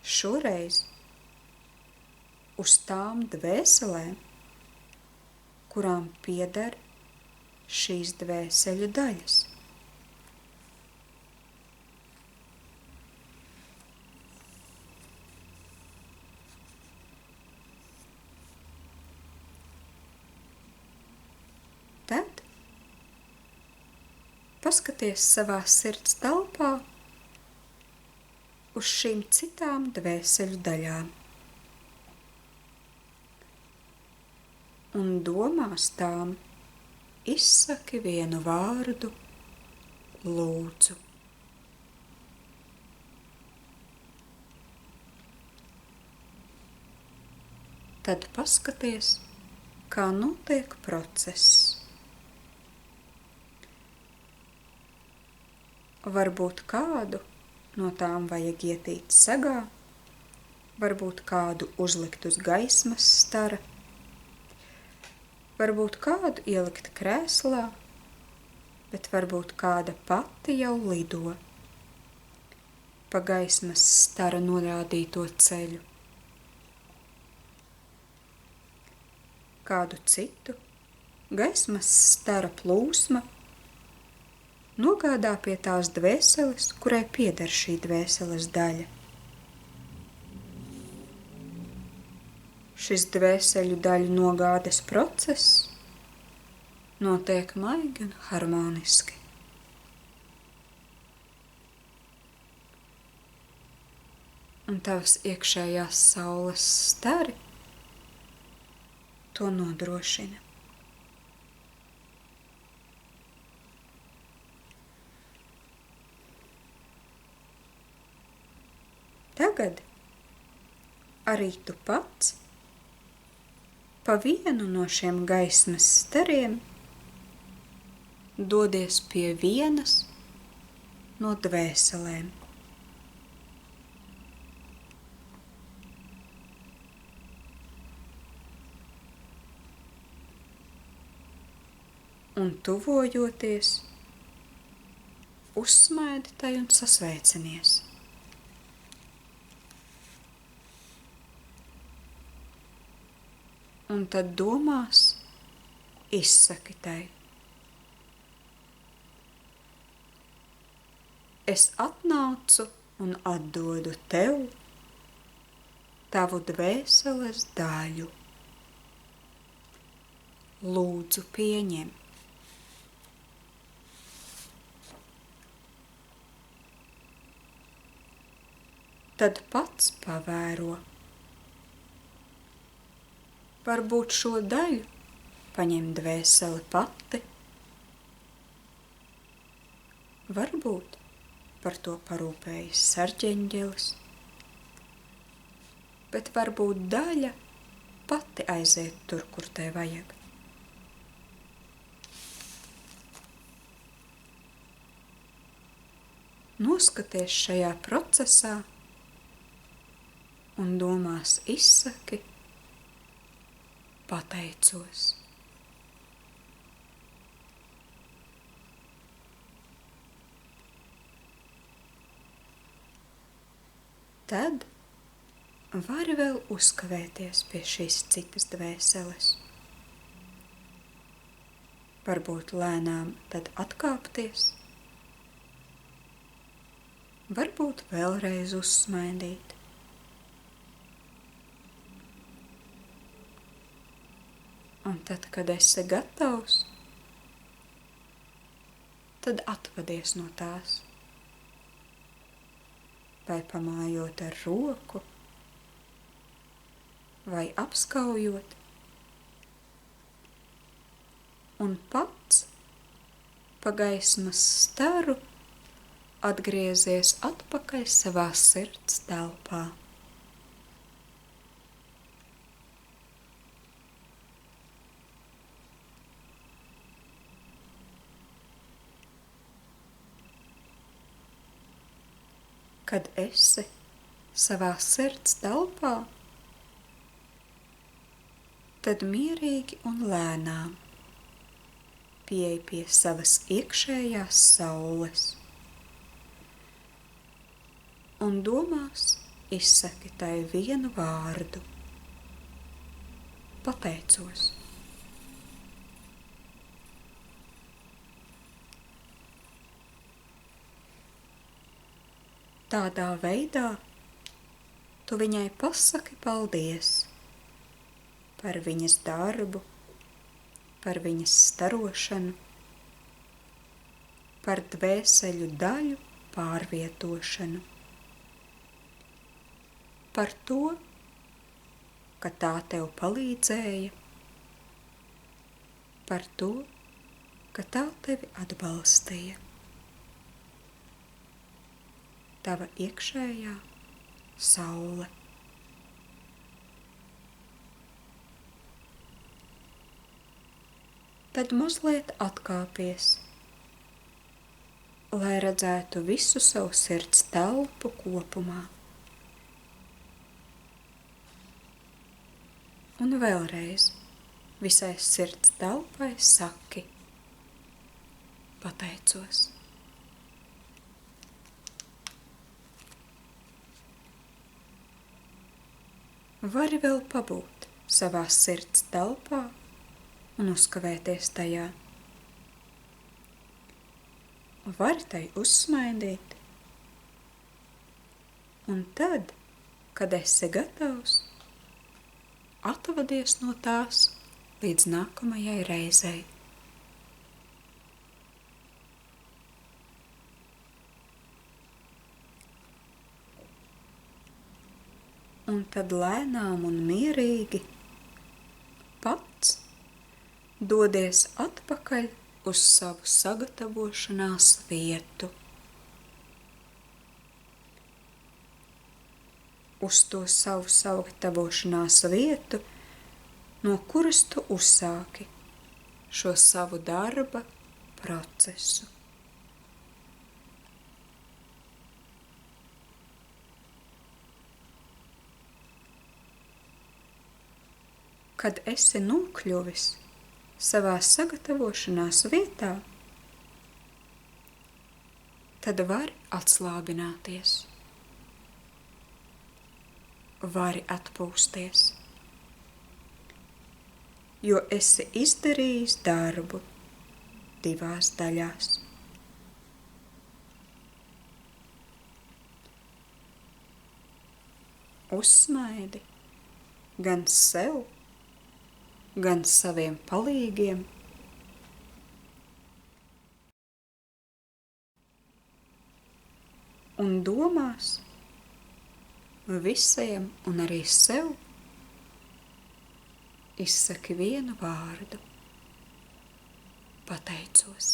Šoreiz uz tām dvēselēm, kurām pieder šīs dvēseļu daļas. Tad paskaties savā sirds telpā uz šīm citām dvēseļu daļām un domās tām izsaki vienu vārdu: lūdzu. Tad paskaties, kā notiek process. Varbūt kādu no tām vajag ietīt segā, varbūt kādu uzlikt uz gaismas stara, varbūt kādu ielikt krēslā, bet varbūt kāda pati jau lido pa gaismas stara norādīto ceļu. Kādu citu gaismas stara plūsma nogādā pie tās dvēseles, kurai pieder šī dvēseles daļa. Šis dvēseļu daļu nogādes process notiek maigi un harmoniski. Un tavas iekšējās saules stari to nodrošina. Tagad arī tu pats pa vienu no šiem gaismas stariem dodies pie vienas no dvēselēm. Un tuvojoties, uzsmaidi tai un sasveicinies. Un tad domās izsaki tai: es atnācu un atdodu tev tavu dvēseles daļu. Lūdzu, pieņem. Tad pats pavēro. Varbūt šo daļu paņem dvēseli pati. Varbūt par to parūpējas sarģeņģelis. Bet varbūt daļa pati aiziet tur, kur tai vajag. Noskaties šajā procesā un domās izsaki: pateicos. Tad vari vēl uzkavēties pie šīs citas dvēseles. Varbūt lēnām tad atkāpties, varbūt vēlreiz uzsmaidīt. Un tad, kad esi gatavs, tad atvadies no tās. Vai pamājot ar roku, vai apskaujot, un pats pa gaismas staru atgriezies atpakaļ savā sirds telpā. Kad esi savā sirds telpā, tad mierīgi un lēnām pieej pie savas iekšējās saules un domās izsaki tai vienu vārdu – pateicos. Tādā veidā tu viņai pasaki paldies par viņas darbu, par viņas starošanu, par dvēseļu daļu pārvietošanu, par to, ka tā tev palīdzēja, par to, ka tā tevi atbalstīja. Tava iekšējā saule. Tad mazliet atkāpies, lai redzētu visu savu sirds telpu kopumā. Un vēlreiz visai sirds telpai saki – pateicos. Vari vēl pabūt savā sirds telpā un uzkavēties tajā. Vari tai uzsmaidīt. Un tad, kad esi gatavs, atvadies no tās līdz nākamajai reizei. Un tad lēnām un mierīgi pats dodies atpakaļ uz savu sagatavošanās vietu. Uz to savu sagatavošanās vietu, no kuras tu uzsāki šo savu darba procesu. Kad esi nokļuvis savā sagatavošanās vietā, tad vari atslābināties, vari atpūsties, jo esi izdarījis darbu 2 daļās. Uzsmaidi gan sev, gan saviem palīgiem, un domās visiem un arī sev izsaki vienu vārdu – pateicos.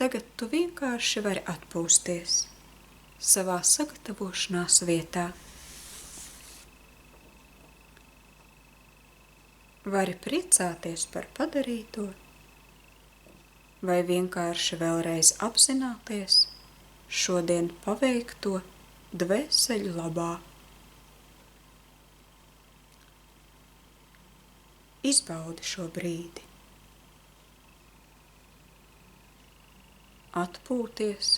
Tagad tu vienkārši vari atpūsties savā sagatavošanās vietā. Vari priecāties par padarīto, vai vienkārši vēlreiz apzināties šodien paveikto dvēseļu labā. Izbaudi šo brīdi. Atpūties.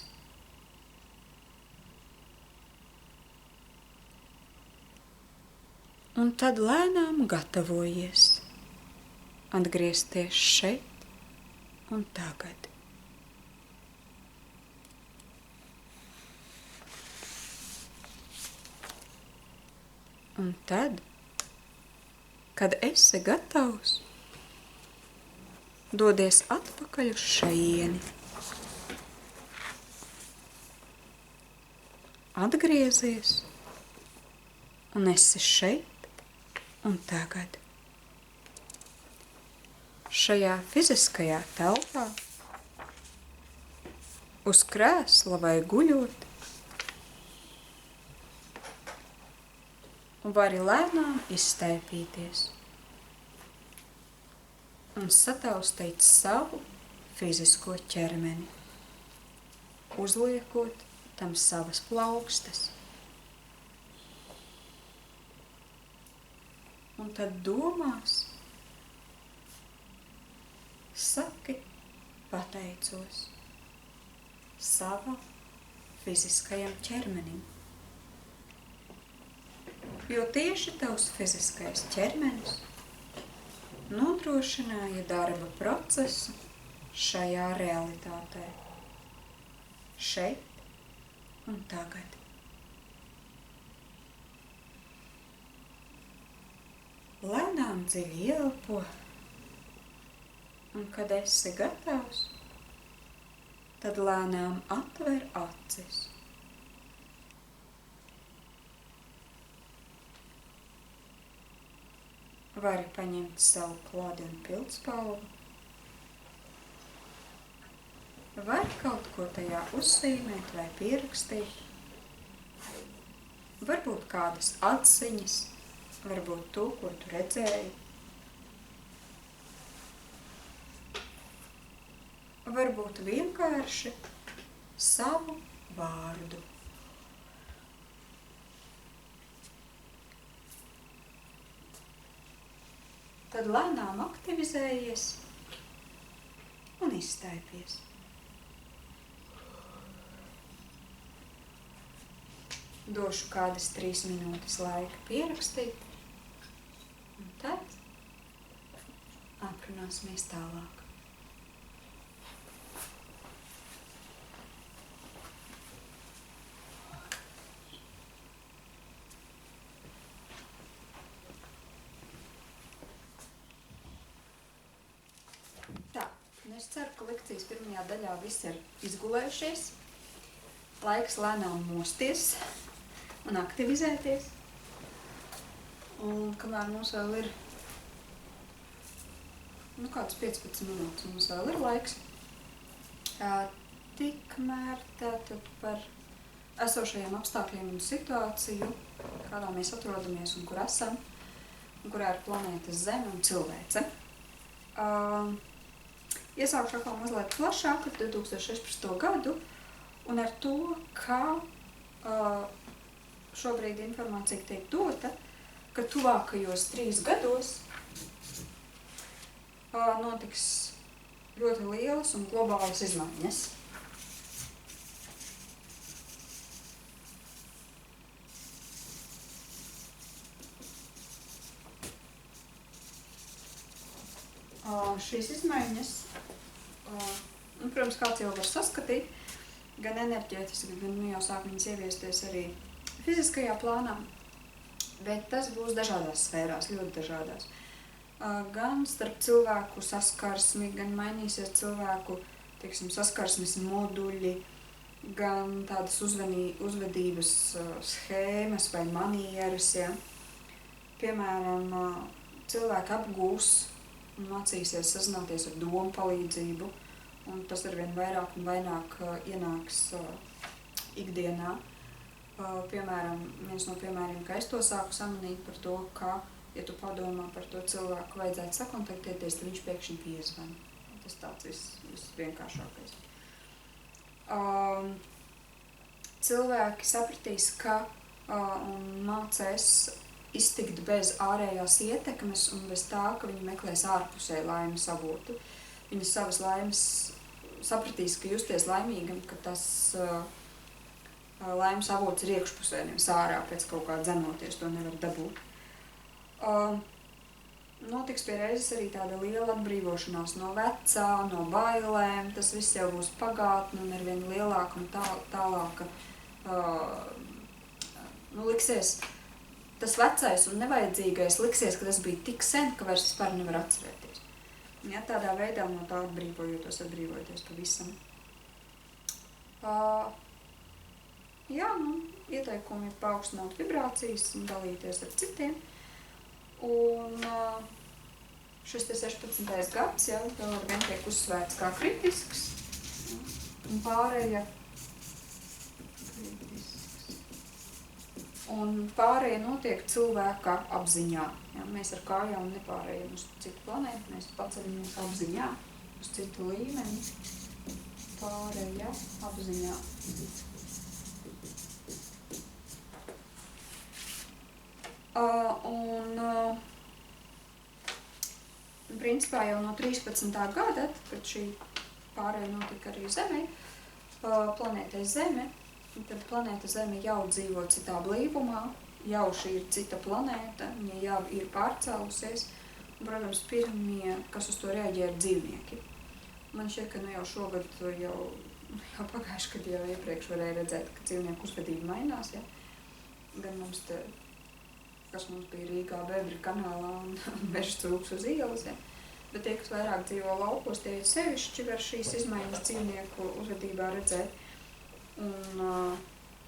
Un tad lēnām gatavojies atgriezties šeit un tagad. Un tad, kad esi gatavs, dodies atpakaļ uz šajieni. Atgriezies un esi šeit un tagad. Šajā fiziskajā telpā, uz krēsla vai guļot, un vari lēnām izstēpīties un sataustīt savu fizisko ķermeni, uzliekot tam savas plaukstas. Un tad domās, saki, pateicos savam fiziskajam ķermenim. Jo tieši tavs fiziskais ķermenis nodrošināja darba procesu šajā realitātē, šeit un tagad. Lēnām dziļi ieelpo, un kad esi gatavs, tad lēnām atver acis. Vari paņemt savu klādi un pildspalvu. Vari kaut ko tajā uzzīmēt vai pierakstīt. Varbūt kādas atziņas, varbūt to, ko tu redzēji. Varbūt vienkārši savu vārdu. Tad lēnām aktivizējies un izstaipies. Došu kādas 3 minūtes laika pierakstīt, un tad aprunāsimies tālāk. Es ceru, ka lekcijas pirmajā daļā viss ir izgulējušies. Laiks lēnām mosties un aktivizēties. Un kamēr mums vēl ir kāds 15 minūtes, mums vēl ir laiks. Tikmēr tātad par esošajiem apstākļiem un situāciju, kādā mēs atrodamies un kur esam, un kurā ir planēta Zeme un cilvēce. Iesākšu atkal mazliet plašāk ar 2016. gadu un ar to, kā šobrīd informācija tiek dota, ka tuvākajos 3 gados notiks ļoti lielas un globālas izmaiņas. Šīs izmaiņas, protams, kāds jau var saskatīt, gan enerģētiski, gan jau sāk viņas ieviesties arī fiziskajā plānā, bet tas būs dažādās sfērās, ļoti dažādās. Gan starp cilvēku saskarsmi, gan mainīsies cilvēku, teiksim, saskarsmes moduļi, gan tādas uzvedības schēmas vai manieres, ja. Piemēram, cilvēki apgūs un mācīsies sazināties ar domu palīdzību, un tas arvien vairāk un vairāk ienāks ikdienā. Piemēram, viens no piemēriem, ka es to sāku samanīt par to, ka, ja tu padomā par to cilvēku, vajadzētu sakontaktēties, tad viņš pēkšņi piezvan. Tas tāds visvienkāršākais. Cilvēki sapratīs, ka un mācēs iztikt bez ārējās ietekmes un bez tā, ka viņi meklēs ārpusē laimes avotu. Viņi savas laimes sapratīs, ka justies laimīgam, ka tas laimes avots ir iekšpusē, nevis ārā pēc kaut kā dzenoties, to nevar dabūt. Notiks pie reizes arī tāda liela atbrīvošanās no vecā, no bailēm, tas viss jau būs pagātne un arvien lielāka un tālāka. Liksies, tas vecais un nevajadzīgais liksies, ka tas bija tik sen, ka vairs vispār nevar atcerēties. Ja, tādā veidā no tā atbrīvojoties pavisam. Jā, ieteikumi ir paaugstināt vibrācijas un dalīties ar citiem. Un šis 16. gads, jā, vēl ar vien tiek uzsvērts kā kritisks. Un pārēja notiek cilvēka apziņā. Ja, mēs ar kājām nepārējam uz citu planētu, mēs paceļamies apziņā uz citu līmeni. Pārēja apziņā. Principā jau no 13. gada, kad šī pārēja notika arī Zemē, planētai Zeme, tad planēta Zeme jau dzīvo citā blīvumā, jau šī ir cita planēta, viņa jau ir pārcēlusies. Un, protams, pirmie, kas uz to reaģē, ir dzīvnieki. Man šķiet, ka jau šogad, jau pagājuši, kad jau iepriekš varēja redzēt, ka dzīvnieku uzvedība mainās. Ja? Gan mums te, kas mums bija Rīgā Bebra kanālā un meža cūks uz ielas. Ja? Bet tie, kas vairāk dzīvo laukos, tie sevišķi var šīs izmaiņas dzīvnieku uzvedībā redzēt. Un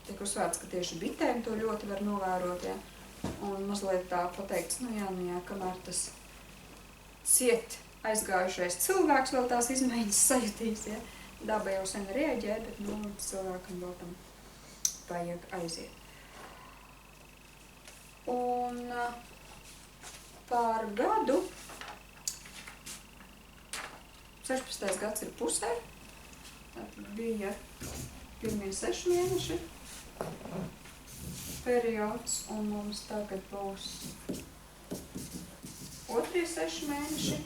tiek uzsvērts, ka tieši bitēm to ļoti var novērot. Ja? Un mazliet tā pateikts, jā, kamēr tas ciet aizgājušais cilvēks vēl tās izmaiņas sajutīs. Ja? Daba jau sen rieģē, bet cilvēkam vēl tam vajag aiziet. Un pār gadu 16. gads ir pusē, tātad bija pirmie 6 mēneši periods, un mums tagad būs otrie 6 mēneši.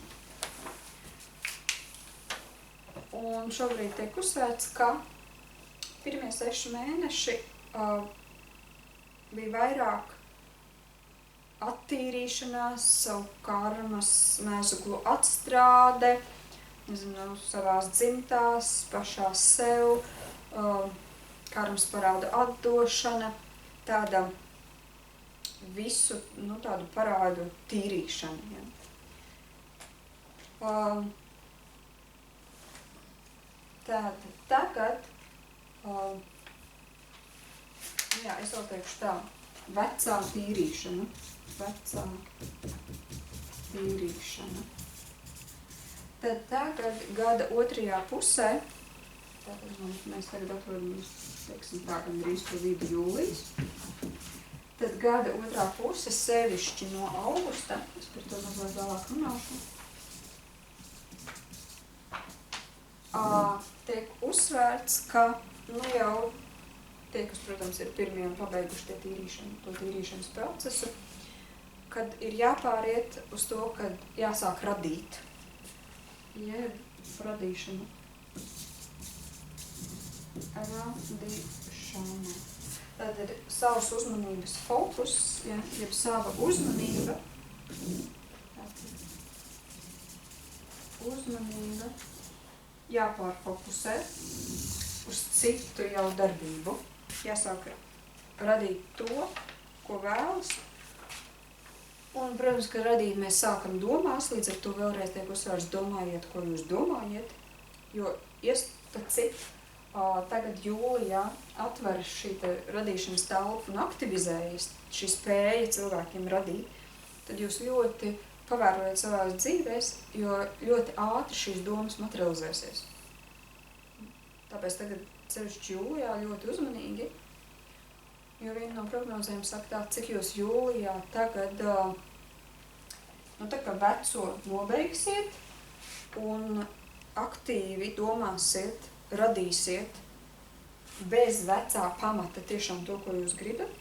Un šobrīd tiek uzsvērts, ka pirmie 6 mēneši bija vairāk attīrīšanās, savu karmas mēzuglu atstrāde, savās dzimtās, pašā sev, karmas parāda atdošana, tāda visu tādu parādu tīrīšana. Ja. Tagad, es vēl teikšu tā, vecā tīrīšana. Tad tagad gada otrajā pusē, tātad mēs tagad atrodamies, gandrīz pa vidu jūlijas, tad gada otrā puse sevišķi no augusta, es par to mazliet vēlāk runāšu, tiek uzsvērts, ka jau tie, kas, protams, ir pirmie un pabeiguši to tīrīšanas procesu, kad ir jāpāriet uz to, kad jāsāk radīt. Jeb radīšana. Tad ir savas uzmanības fokus, jeb sava uzmanība. Uzmanība jāpārfokusē uz citu jau darbību. Jāsāk radīt to, ko vēlas. Un, protams, ka radīt mēs sākam domās, līdz ar to vēlreiz tiek uzsvērts domājiet, ko jūs domājiet. Jo, tagad jūlijā atveras šī radīšanas telpa un aktivizējas šī spēja cilvēkiem radīt, tad jūs ļoti pavērojat savās dzīvēs, jo ļoti ātri šīs domas materializēsies. Tāpēc tagad sevišķi jūlijā ļoti uzmanīgi, jo viena no prognozēm saka tā, cik jūs jūlijā tagad tā kā veco nobeigsiet un aktīvi domāsiet, radīsiet bez vecā pamata tiešām to, ko jūs gribat,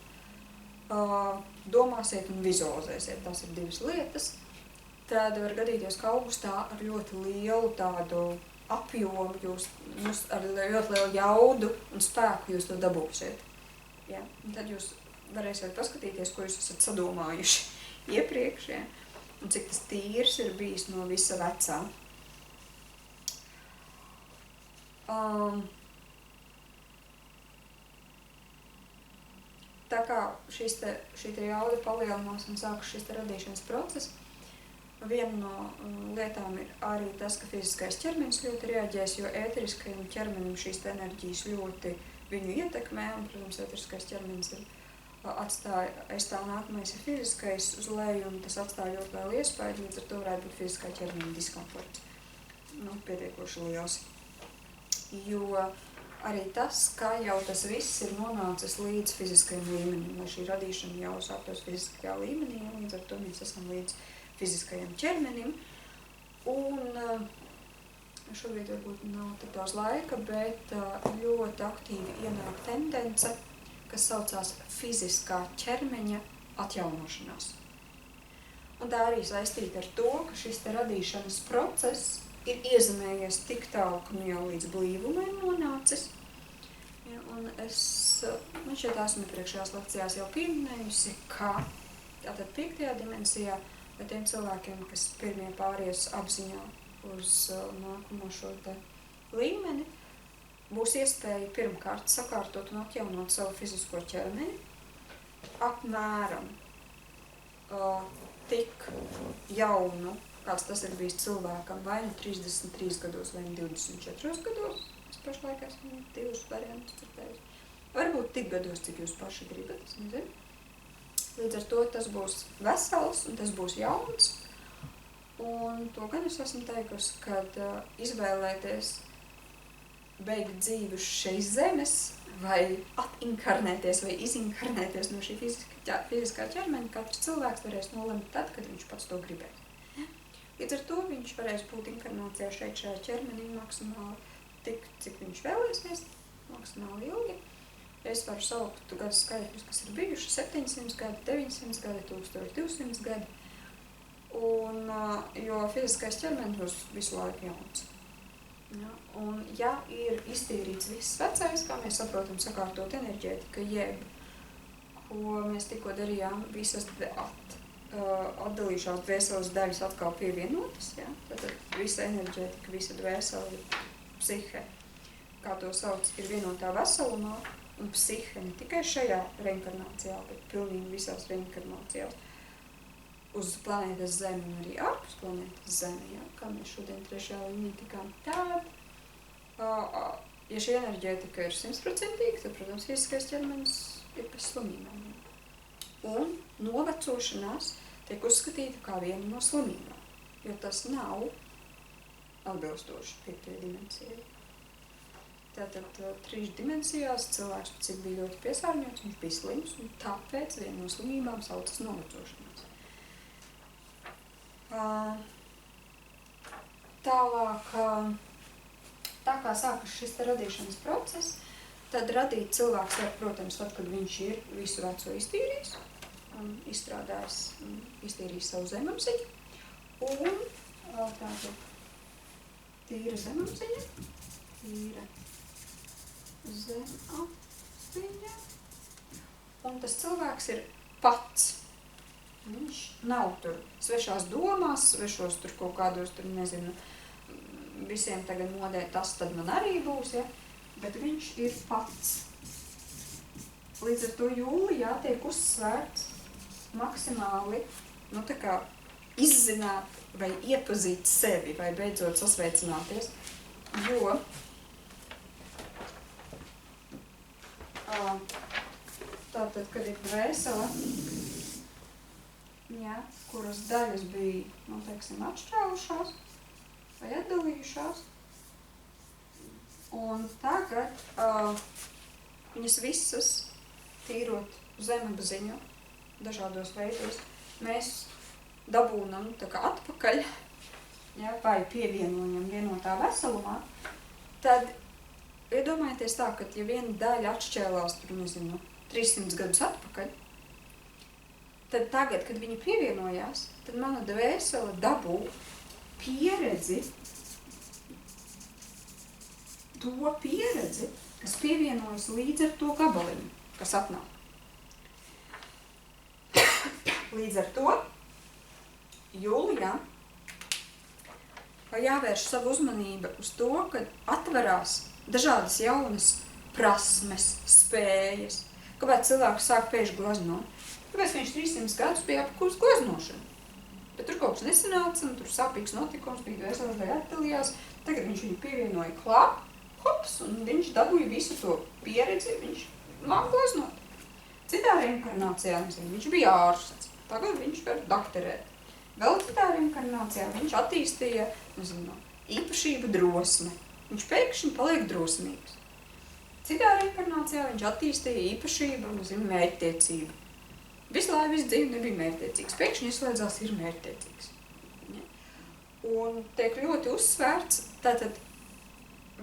domāsiet un vizualizēsiet. Tās ir divas lietas. Tad var gadīties, ka augustā ar ļoti lielu tādu apjomu, jūs ar ļoti lielu jaudu un spēku jūs to dabūsiet. Ja? Un tad jūs varēsiet paskatīties, ko jūs esat sadomājuši iepriekš, ja? Un cik tas tīrs ir bijis no visa vecā. Tā kā šī jauda palielinās un sākas šis radīšanas process, Viena no lietām ir arī tas, ka fiziskais ķermenis ļoti reaģēs, jo ēteriskajam ķermenim šīs enerģijas ļoti viņu ietekmē, un, protams, ēteriskais ķermenis ir atstāja, aiz tā nākamais ir fiziskais uz leju, un tas atstāja ļoti lielu iespēju, līdz ar to varētu būt fiziskā ķermeņa diskomforts. Pietiekoši liels. Jo arī tas, ka jau tas viss ir nonācis līdz fiziskajam līmenim, lai šī radīšana jau sāktos fiziskajā līmenī, līdz ar to mēs esam līdz fiziskajam ķermenim. Un šobrīd varbūt nav tik daudz laika, bet ļoti aktīvi ienāk tendence, kas saucās fiziskā ķermeņa atjaunošanās. Un tā arī saistīta ar to, ka šis te radīšanas process ir iezemējies tik tālu, ka nu jau līdz blīvumai nonācis. Ja, un man šeit esmu iepriekšējās lekcijās jau pieminējusi, ka tātad 5. dimensijā, vai tiem cilvēkiem, kas pirmie pāries apziņā uz nākamo šo te līmeni, būs iespēja pirmkārt sakārtot un atjaunot savu fizisko ķermeni apmēram tik jaunu, kāds tas ir bijis cilvēkam, vai nu 33 gados, vai nu 24 gados. Es pašlaik esmu divus variantus dzirdējusi. Varbūt tik gados, cik jūs paši gribat, es nezinu. Līdz ar to tas būs vesels un tas būs jauns. Un to gan es esmu teikusi, kad izvēlēties beigt dzīvi uz šeis zemes, vai atinkarnēties, vai izinkarnēties no šī fiziskā ķermeņa, katrs cilvēks varēs nolemt tad, kad viņš pats to gribēs. Līdz ar to viņš varēs būt inkarnācijā šajā ķermenī maksimāli tik, cik viņš vēlēsies, maksimāli ilgi. Es varu saukt gadu skaitļus, kas ir bijuši 700 gadi, 900 gadi, 1200 gadi. Un, jo fiziskais ķermenis būs visu laiku jauns. Ja, un ja ir iztīrīts viss vecais, kā mēs saprotam, sakārtot enerģētika, jeb, ko mēs tikko darījām, visas atdalījušās dvēseles daļas atkal pievienotas, ja? Tātad visa enerģētika, visa dvēsele, psihe, kā to sauc, ir vienotā veselumā, un psihe ne tikai šajā reinkarnācijā, bet pilnīgi visās reinkarnācijās uz planētas Zemi un arī ārpus planētas Zemi, ja? Kā mēs šodien 3. līmenī tikām. Tad, ja šī enerģētika ir 100%, tad, protams, fiziskais ķermenis ir bez slimībām. Un novecošanās tiek uzskatīta kā viena no slimībām, jo tas nav atbilstoši 5. dimensijai. Tātad 3 dimensijās cilvēks, cik bija ļoti piesārņots, viņš bija slims, un tāpēc viena no slimībām saucas novecošanās. Tālāk, tā kā sākas šis radīšanas process, tad radīt cilvēks var, protams, tad, kad viņš ir visu veco iztīrījis, izstrādājis, iztīrījis savu zemapziņu, un tātad tīra zemapziņa, un tas cilvēks ir pats. Viņš nav tur svešās domās, svešos tur kaut kādos, tur nezinu, visiem tagad modē tas, tad man arī būs, ja? Bet viņš ir pats. Līdz ar to jūlijā tiek uzsvērts maksimāli, nu tā kā izzināt vai iepazīt sevi, vai beidzot sasveicināties, jo tātad, kad ir dvēsele, ja, kuras daļas bija, nu, teiksim, atšķēlušās vai atdalījušās, un tagad viņas visas, tīrot zemapziņu dažādos veidos, mēs dabūnam tā kā atpakaļ, ja, vai pievienojam vienotā veselumā, tad iedomājieties tā, ka ja viena daļa atšķēlās, tur, nezinu, 300 gadus atpakaļ, tad tagad, kad viņi pievienojās, tad mana dvēsele dabū pieredzi, to pieredzi, kas pievienojas līdz ar to gabaliņu, kas atnāk. Līdz ar to jūlijā jāvērš savu uzmanību uz to, ka atverās dažādas jaunas prasmes, spējas. Kāpēc cilvēks sāk pēkšņi glaznot? Tāpēc viņš 300 gadus bija apkūst glaznošanu. Bet tur kaut kas nesanāca, un tur sāpīgs notikums, bija dvēseles daļa atdalījās. Tagad viņš viņu pievienoja klāt, hops, un viņš dabūja visu to pieredzi, viņš māk gleznot. Citā reinkarnācijā, viņš bija ārsts, tagad viņš var doktorēt. Vēl citā reinkarnācijā viņš attīstīja, īpašību drosme. Viņš pēkšņi paliek drosmīgs. Citā reinkarnācijā viņš attīstīja īpašību, mērķtiecību. Visu laiku viss dzīve nebija mērķtiecīgs. Pēkšņi izslēdzās ir mērķtiecīgs. Ja? Un tiek ļoti uzsvērts, tātad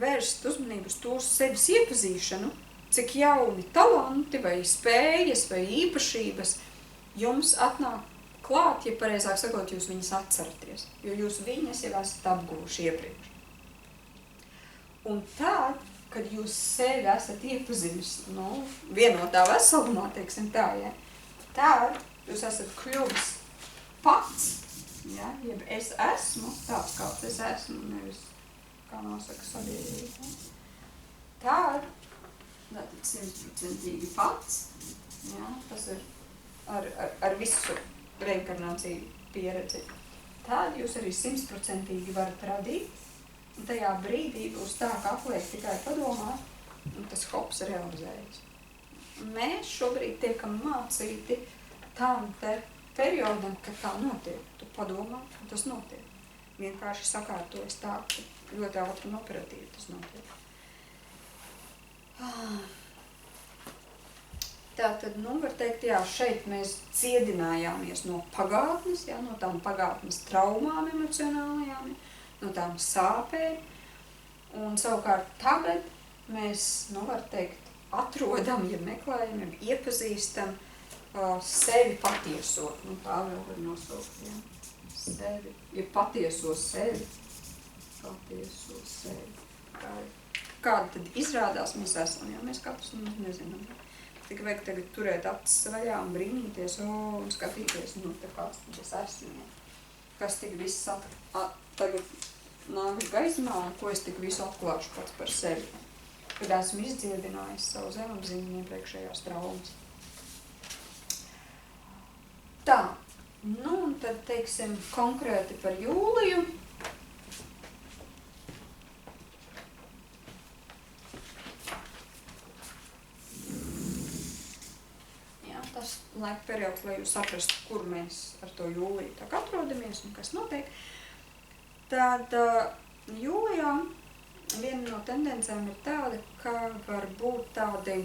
vērst uzmanību uz to sevis iepazīšanu, cik jauni talanti vai spējas vai īpašības jums atnāk klāt, ja pareizāk sakot, jūs viņas atceraties, jo jūs viņas jau esat apguvuši iepriekš. Un tad, kad jūs sevi esat iepazinis, vienotā veselumā, teiksim tā, ja, tad jūs esat kļuvis pats, ja, jeb es esmu, tāds kāds es esmu, nevis, kā nosaka sabiedrība. Tad 100% pats, ja, tas ir ar visu reinkarnāciju pieredzi. Tad jūs arī 100% varat radīt, un tajā brīdī uz tā, ka atliek tikai padomāt, un tas hops realizējas. Mēs šobrīd tiekam mācīti tam te periodam, kad tā notiek. Tu padomā, un tas notiek. Vienkārši sakārtojas tā, ka ļoti ātri un operatīvi tas notiek. Tātad, var teikt, jā, šeit mēs ciedinājāmies no pagātnes, jā, no tām pagātnes traumām emocionālajām, no tām sāpēm. Un savukārt tagad mēs, var teikt, atrodam, ja meklējam, ja iepazīstam sevi patieso. Tā vēl var nosaukt, ja. Sevi, ja patieso sevi. Patieso sevi. Kāda tad izrādās mēs esam, ja mēs katrs nezinām. Tikai vajag tagad turēt acis vaļā un brīnīties, un skatīties, te kāds tad es esmu. Ja. Kas tik viss tagad nāk gaismā, un ko es tik visu atklāšu pats par sevi. Kad esmu izdziedinājis savu zemapziņu iepriekšējās traumas. Tā, un tad teiksim konkrēti par jūliju. Jā, tas laika periods, lai jūs saprastu, kur mēs ar to jūliju tā atrodamies un kas notiek. Tad jūlijā viena no tendencēm ir tāda, ka var būt tādi,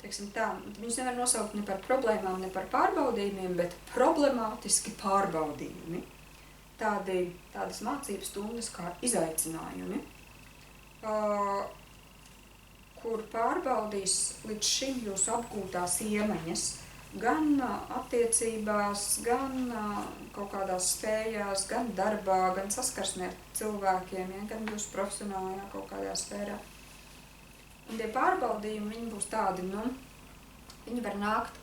teiksim tā, viņus nevar nosaukt ne par problēmām, ne par pārbaudījumiem, bet problemātiski pārbaudījumi. Tādas mācības stundas kā izaicinājumi, kur pārbaudīs līdz šim jūsu apgūtās iemaņas, gan attiecībās, gan kaut kādās spējās, gan darbā, gan saskarsmē ar cilvēkiem, ja, gan jūsu profesionālajā kaut kādā sfērā. Un tie pārbaudījumi, viņi būs tādi, viņi var nākt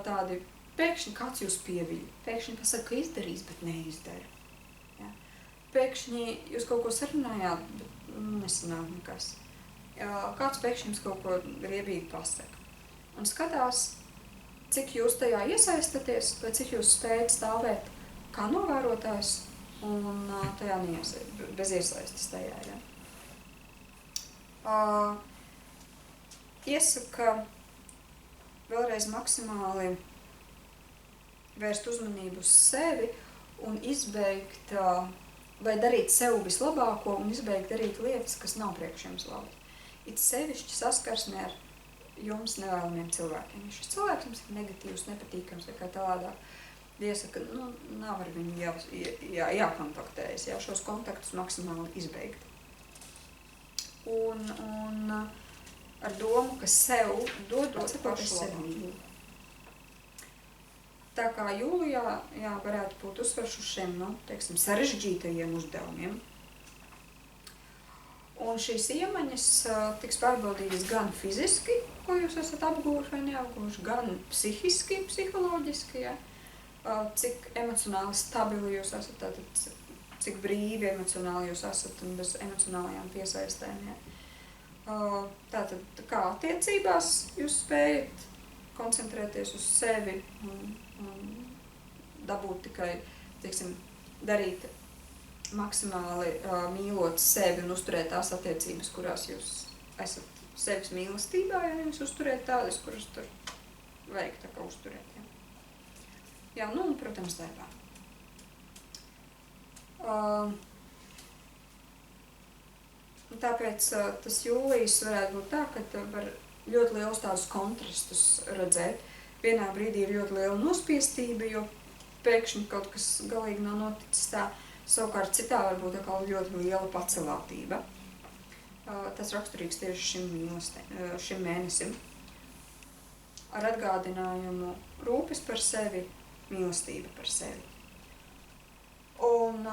tādi, pēkšņi kāds jūs pievīja, pēkšņi pasaka, ka izdarīs, bet neizdara. Ja. Pēkšņi jūs kaut ko sarunājāt, bet nesanāk nekas. Kāds pēkšņi jums kaut ko riebīgi pasaka. Un skatās, cik jūs tajā iesaistaties, vai cik jūs spējat stāvēt kā novērotājs un tajā bez iesaistas tajā. Ja. Iesaka vēlreiz maksimāli vērst uzmanību uz sevi un izbeigt, vai darīt sev vislabāko un izbeigt darīt lietas, kas nav priekš jums labi. It sevišķi saskarsmē ar jums nevēlamiem cilvēkiem. Ja šis cilvēks jums ir negatīvs, nepatīkams vai kā tādāk, iesaka, nav ar viņu jākontaktējas, šos kontaktus maksimāli izbeigt. Un ar domu, ka sev dodot pašu sevi. Tā kā jūlijā varētu būt uzsvars uz šiem, sarežģītajiem uzdevumiem. Un šīs iemaņas tiks pārbaudītas gan fiziski, ko jūs esat apguvuši vai neapguvuši, gan psihiski, psiholoģiski, ja? Cik emocionāli stabili jūs esat, tātad, cik brīvi emocionāli jūs esat un bez emocionālajām piesaistēm. Ja? Tātad, kā attiecībās jūs spējat koncentrēties uz sevi un dabūt tikai, teiksim, darīt maksimāli mīlot sevi un uzturēt tās attiecības, kurās jūs esat sevis mīlestībā, ja jūs uzturēt tādas, kuras tur vajag tā kā uzturēt. Jā, nu, un, protams, darbā. Tāpēc tas jūlijas varētu būt tā, ka var ļoti liels tādus kontrastus redzēt. Vienā brīdī ir ļoti liela nospiestība, jo pēkšņi kaut kas galīgi nav noticis tā. Savukārt citā var būt ļoti liela pacelātība. Tas raksturīgs tieši šim mēnesim. Ar atgādinājumu rūpes par sevi, mīlestība par sevi. Un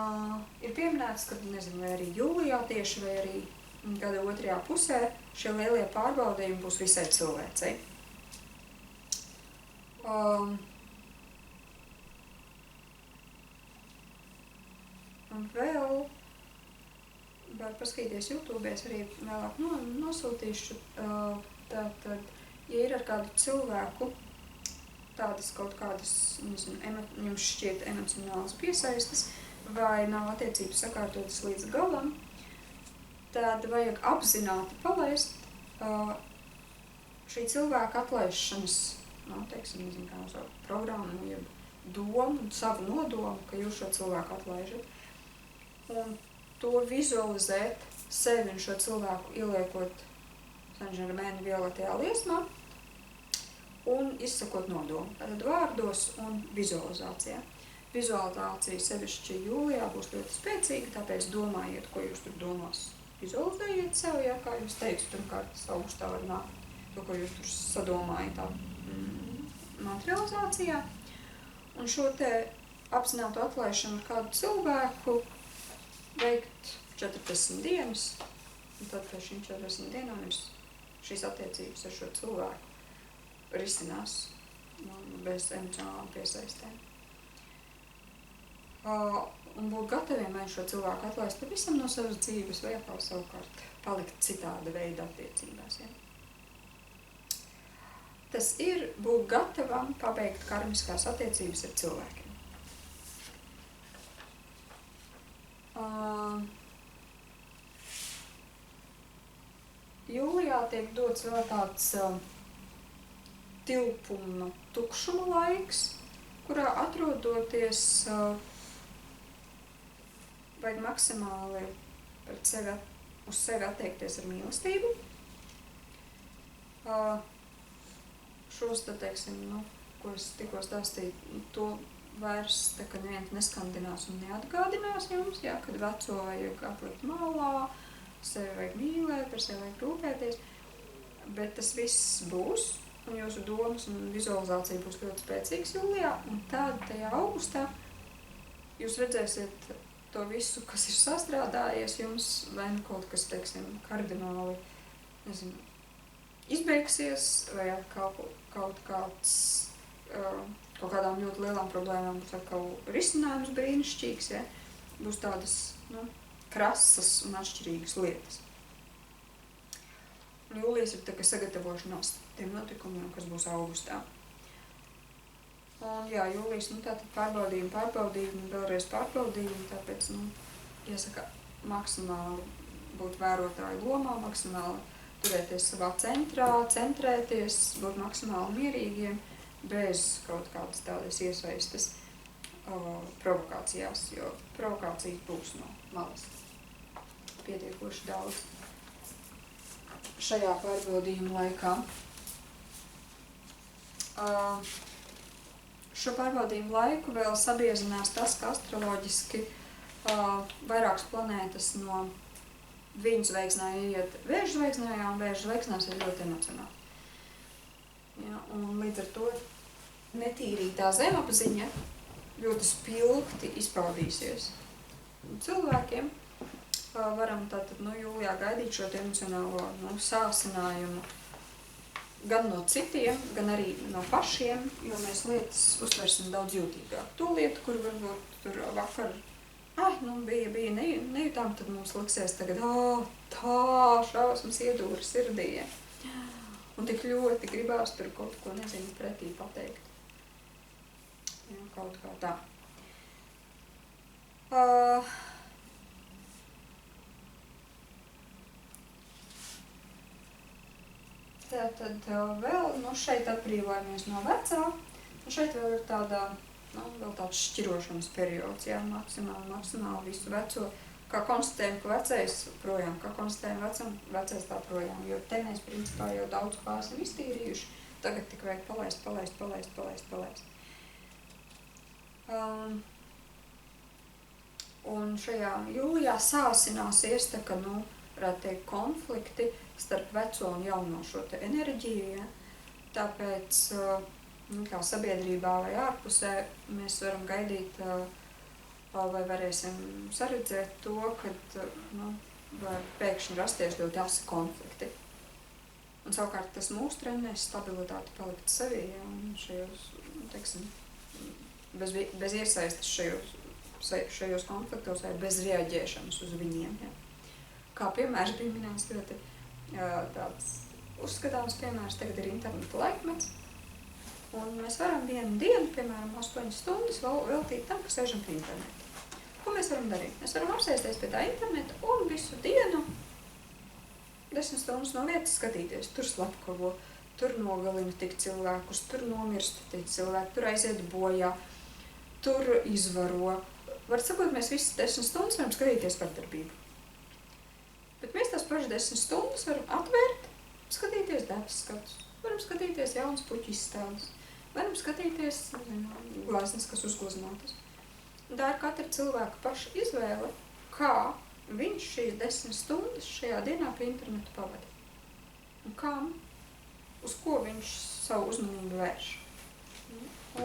ir pieminēts, ka, nezinu, vai arī jūlijā tieši, vai arī gada otrajā pusē šie lielie pārbaudījumi būs visai cilvēcei. Un vēl var paskatīties YouTube, es arī vēlāk nosūtīšu, tātad, ja ir ar kādu cilvēku tādas kaut kādas, nezinu, jums šķiet emocionālas piesaistes, vai nav attiecības sakārtotas līdz galam, tad vajag apzināti palaist šī cilvēka atlaišanas, teiksim, nezinu, kā uz programmu, jeb domu, savu nodomu, ka jūs šo cilvēku atlaižat. Un to vizualizēt sevi un šo cilvēku ieliekot Saint-Germaina violetajā liesmā, un izsakot nodomu. Tātad vārdos un vizualizācijā. Vizualizācija sevišķi jūlijā būs ļoti spēcīga, tāpēc domājiet, ko jūs tur domās. Vizualizējiet sev, ja, kā jūs teicu, pirmkārt augustā var nākt to, ko jūs tur sadomājat materializācijā. Un šo te apzinātu atlaišanu ar kādu cilvēku veikt 40 dienas, un tad pēc šīm 40 dienām šīs attiecības ar šo cilvēku risinās bez emocionālām piesaistēm. Un būt gataviem vai šo cilvēku atlaist pavisam no savas dzīves, vai atkal savukārt palikt citāda veida attiecībās. Ja? Tas ir būt gatavam pabeigt karmiskās attiecības ar cilvēkiem. Jūlijā tiek dots vēl tāds tilpuma tukšuma laiks, kurā atrodoties vajag maksimāli uz sevi attiekties ar mīlestību. Šos, tad, teiksim, ko es tikko stāstīju, to vairs tā, ka neviens neskandinās un neatgādinās jums, ja, kad veco vajag atlikt malā, sevi vajag mīlēt, par sevi vajag rūpēties, bet tas viss būs. Un jūsu domas un vizualizācija būs ļoti spēcīgas jūlijā, un tad tajā augustā jūs redzēsiet to visu, kas ir sastrādājies jums, vai nu kaut kas, teiksim, kardināli, nezinu, izbeigsies, vai kaut kādām ļoti lielām problēmām būs atkal risinājums brīnišķīgs, ja? Būs tādas, krasas un atšķirīgas lietas. Jūlijas ir tā kā sagatavošanās tiem notikumiem, kas būs augustā. Un jā, jūlijas, tātad pārbaudījumi, vēlreiz pārbaudījumi, tāpēc, jāsaka, maksimāli būt vērotāju lomā, maksimāli turēties savā centrā, centrēties, būt maksimāli mierīgiem, bez kaut kādas tādas iesaistes provokācijās, jo provokācijas būs no malas pietiekoši daudz šajā pārbaudījuma laikā. Šo pārbaudījumu laiku vēl sabiezinās tas, ka astroloģiski vairākas planētas no Viņu zvaigznā iet Vēža zvaigznājā, un Vēža zvaigznās ir ļoti emocionāli. Ja, un līdz ar to netīrītā zemapziņa ļoti spilgti izpaudīsies. Un cilvēkiem varam tātad jūlijā gaidīt šo emocionālo sāsinājumu gan no citiem, gan arī no pašiem, jo mēs lietas uztversim daudz jūtīgāk. To lietu, kur varbūt tur vakar bija nejūtām, tad mums liksies tagad, tā šausmas iedūra sirdī. Un tik ļoti gribās tur kaut ko, nezinu, pretī pateikt. Jā, kaut kā tā. Tātad vēl, šeit atbrīvojamies no vecā, un šeit vēl ir tāda, vēl tāds šķirošanas periods, jā, maksimāli visu veco, kā konstatējam, ka vecais projām, kā konstatējam vecais tā projām, jo te mēs principā jau daudz ko esam iztīrījuši, tagad tik vajag palaist. Un šajā jūlijā sāsināsies, tā ka, varētu teikt, konflikti starp veco un jauno šo te enerģiju, ja? Tāpēc, kā sabiedrībā vai ārpusē, mēs varam gaidīt, vai varēsim saredzēt to, kad, var pēkšņi rasties ļoti asi konflikti. Un savukārt tas mūs trenēs stabilitāti palikt sevī, ja? Un šajos, teiksim, bez iesaistas šajos konfliktos vai bez reaģēšanas uz viņiem, ja? Kā piemērs bija minēts ļoti tāds uzskatāms piemērs, tagad ir interneta laikmets, un mēs varam vienu dienu, piemēram, 8 stundas veltīt tam, ka sēžam pie interneta. Ko mēs varam darīt? Mēs varam apsēsties pie tā interneta un visu dienu 10 stundas no vietas skatīties, tur slepkavo, tur nogalina tik cilvēkus, tur nomirst tik cilvēki, tur aiziet bojā, tur izvaro. Var sakot, mēs visas 10 stundas varam skatīties vardarbību. Bet mēs tās pašas 10 stundas varam atvērt, skatīties dabas skatus, varam skatīties jaunas puķu izstādes, varam skatīties, glāznes, kas uzglaznotas. Tā ir katra cilvēka paša izvēle, kā viņš šīs 10 stundas šajā dienā pie internetu pavada. Un kam, uz ko viņš savu uzmanību vērš.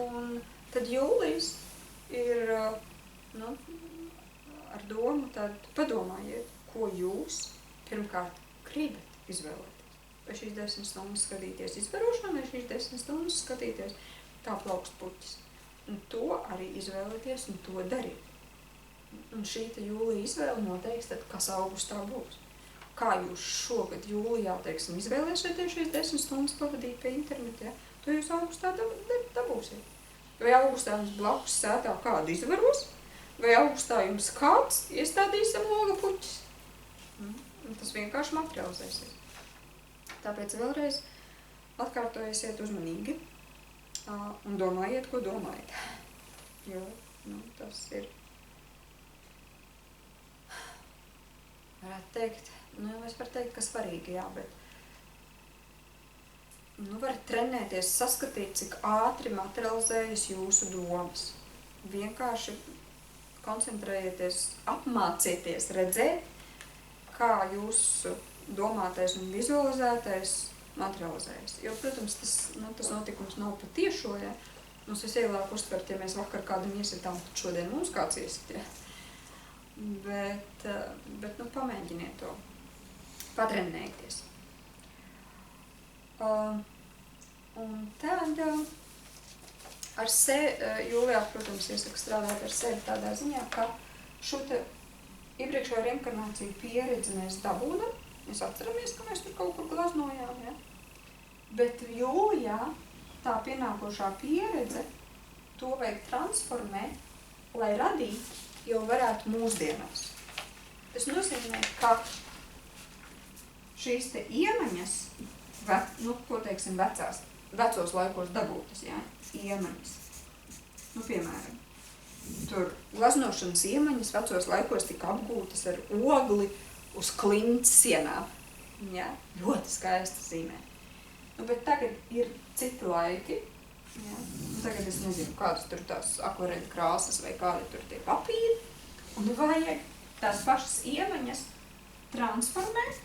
Un tad jūlijas ir, ar domu tad padomājiet, ko jūs pirmkārt gribat izvēlēties. Vai šīs 10 stundas skatīties izvarošanu, vai šīs 10 stundas skatīties kā plaukst puķis. Un to arī izvēlēties un to darīt. Un šī jūlija izvēle noteiks, tad kas augustā būs. Kā jūs šogad jūlijā, teiksim, izvēlēsieties šīs 10 stundas pavadīt pie interneta, ja? To jūs augustā dabūsiet. Vai augustā jums blakus sētā kādu izvaros, vai augustā jums kāds iestādīs zem loga puķis. Un tas vienkārši materializēsies. Tāpēc vēlreiz atkārtojiesiet uzmanīgi un domājiet, ko domājat. Jo, tas ir, varētu teikt, es varu teikt, ka svarīgi, jā, bet varat trenēties, saskatīt, cik ātri materializējas jūsu domas. Vienkārši koncentrējieties, apmācieties redzēt, kā jūsu domātais un vizualizētais materializējas. Jo, protams, tas notikums nav patiešo, ja? Mums visvieglāk uztvert, ja mēs vakar kādam iesitām, tad šodien mums kāds iesit, ja? Bet pamēģiniet to, patrenējieties. Un tad ar jūlijā, protams, iesaku strādāt ar sevi tādā ziņā, ka šo te iepriekšējo reinkarnāciju pieredzi mēs dabūnam, mēs atceramies, ka mēs tur kaut kur glaznojām, ja? Bet jūlijā tā pienākošā pieredze, to vajag transformēt, lai radīt jau varētu mūsdienās. Tas nozīmē, ka šīs te iemaņas, vecos laikos dabūtas, ja? Iemaņas. Piemēram, tur glaznošanas iemaņas vecos laikos tika apgūtas ar ogli uz klints sienām. Ja? Ļoti skaista zīmē. Bet tagad ir citi laiki. Ja? Tagad es nezinu, kādas tur tās akvareļu krāsas vai kādi tur tie papīri. Un vajag tās pašas iemaņas transformēt,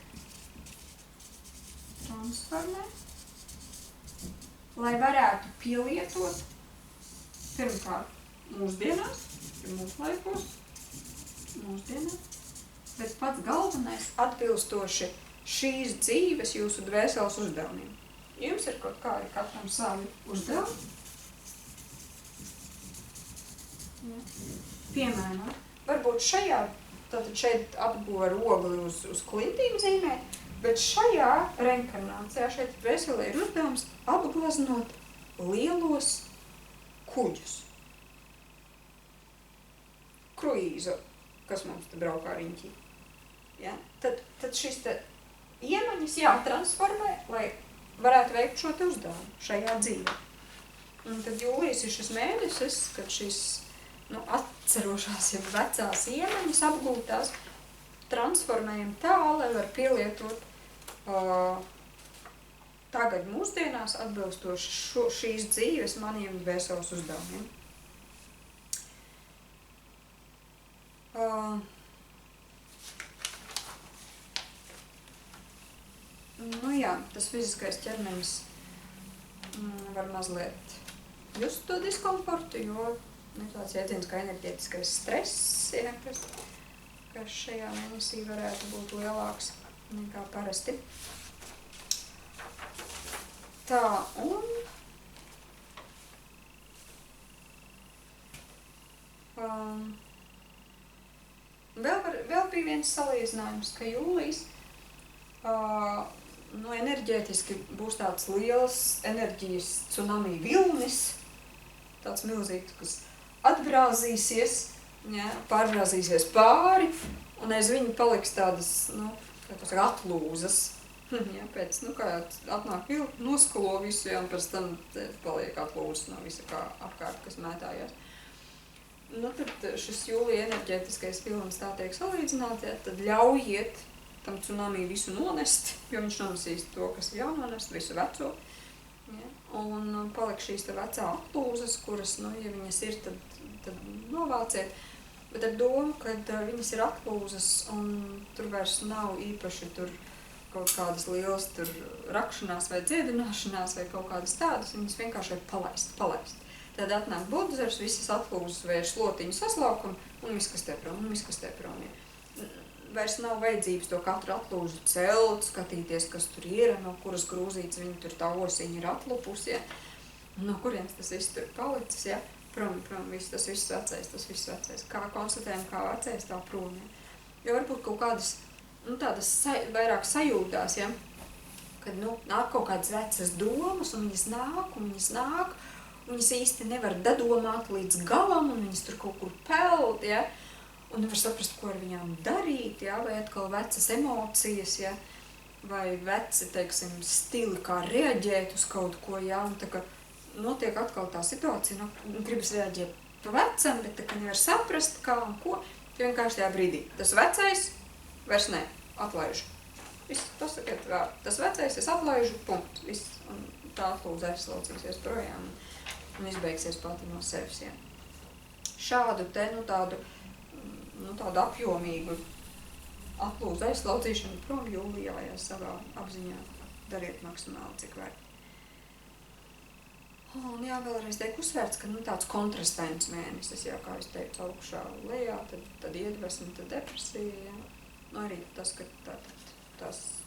lai varētu pielietot pirmkārt mūsdienās, mūsu laikos, bet pats galvenais atbilstoši šīs dzīves jūsu dvēseles uzdevumiem. Jums ir kaut kādi katram savi uzdevumi. Ja. Piemēram, varbūt šeit apguva ar ogli uz klintīm zīmēt, bet šajā reinkarnācijā šeit dvēselē ir uzdevums apglaznot lielos kuģus. kruīzu, kas mums te braukā riņķī. Ja? Tad šis te iemaņas jātransformē, lai varētu veikt šo te uzdevumu šajā dzīvē. Un tad jūlijas ir šis mēnesis, kad šis atcerošās, ja vecās iemaņas apgūtās, transformējam tā, lai var pielietot tagad mūsdienās atbilstoši šīs dzīves maniem dvēseles uzdevumiem. Tas fiziskais ķermenis var mazliet just to diskomfortu, jo tāds jēdziens kā enerģētiskais stress, ja, kas šajā mēnesī varētu būt lielāks nekā parasti. Tā, un vēl bija viens salīdzinājums, ka jūlijas enerģētiski būs tāds liels enerģijas tsunami vilnis, tāds milzīgs, kas atbrāzīsies, ja, pārbrāzīsies pāri, un aiz viņu paliks tādas, atlūzas. Ja, pēc, kā atnāk vilni, noskalo visu, ja, un pēc tam paliek atlūzas no visa kā apkārt, kas mētājās. Tad šis jūlija enerģētiskais vilnis tā tiek salīdzināts, ja, tad ļaujiet tam tsunami visu nonest, jo viņš nonesīs to, kas ir jānonest, visu veco. Ja, un paliek šīs te vecā atlūzas, kuras, ja viņas ir, tad novāciet. Bet ar domu, kad viņas ir atlūzas un tur vairs nav īpaši tur kaut kādas lielas tur rakšanās vai dziedināšanās vai kaut kādas tādas, viņas vienkārši vajag palaist. Tad atnāk budzers, visas atlūzas vai slotiņu saslaukumi un viss, kas te prom ir. Vairs nav vajadzības to katru atlūžu celt, skatīties, kas tur ir, no kuras grūzītes viņa tur tā osiņa ir atlupus, ja. No kurienes tas viss tur palicis, ja. Prom, tas viss vecais. Kā konstatējam, kā vecais, tā prom, ja. Jo varbūt kaut kādas, tādas vairāk sajūtās, ja. Kad, nāk kaut kādas vecas domas, un viņas nāk, un viņas īsti nevar dadomāt līdz galam, un viņas tur kaut kur peld, ja. Un nevar saprast, ko ar viņām darīt, ja, vai atkal vecas emocijas, ja, vai veci, teiksim, stili, kā reaģēt uz kaut ko, ja, un tā kā notiek atkal tā situācija, gribas reaģēt pa vecam, bet tā kā nevar saprast, kā un ko, jo vienkārši tajā brīdī. Tas vecais, vairs ne, atlaižu. Viss, pasakiet vārdu. Tas vecais, es atlaižu, punkt, viss, un tā atlūdza aizslaucīsies projām un izbeigsies pati no sevis, ja. Šādu te, tādu apjomīgu atlūdzu aizslaucīšanu prom jūlijā, ja savā apziņā dariet maksimāli, cik var. Un vēlreiz tiek uzsvērts, ka tāds kontrastains mēnesis, ja, kā es teicu, augšā lejā, tad iedvesma, tad depresija, ja. Arī tas, ka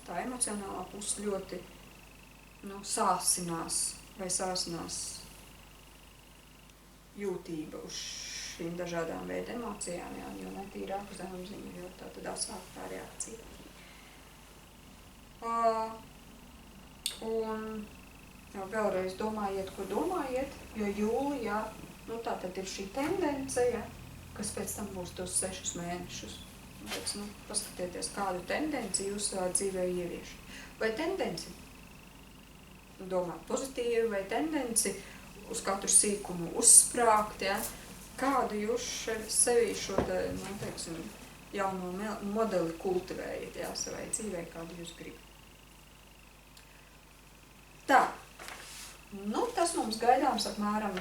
tā emocionālā puse ļoti, sāsinās jūtība uz šīm dažādām veidu emocijām, jā, jo netīrāk uz apziņu, jo tā tad asāk tā reakcija. Un vēlreiz domājiet, ko domājiet, jo jūlijā, tā tad ir šī tendence, ja, kas pēc tam būs tos 6 mēnešus. Pēc, paskatieties, kādu tendenci jūs savā dzīvē ievieš. Vai tendenci domāt pozitīvi, vai tendenci uz katru sīkumu uzsprāgt, ja, kādu jūs sevī šo jauno modeli kultivējat, jā, savai dzīvē, kādu jūs gribat. Tā, tas mums gaidāms apmēram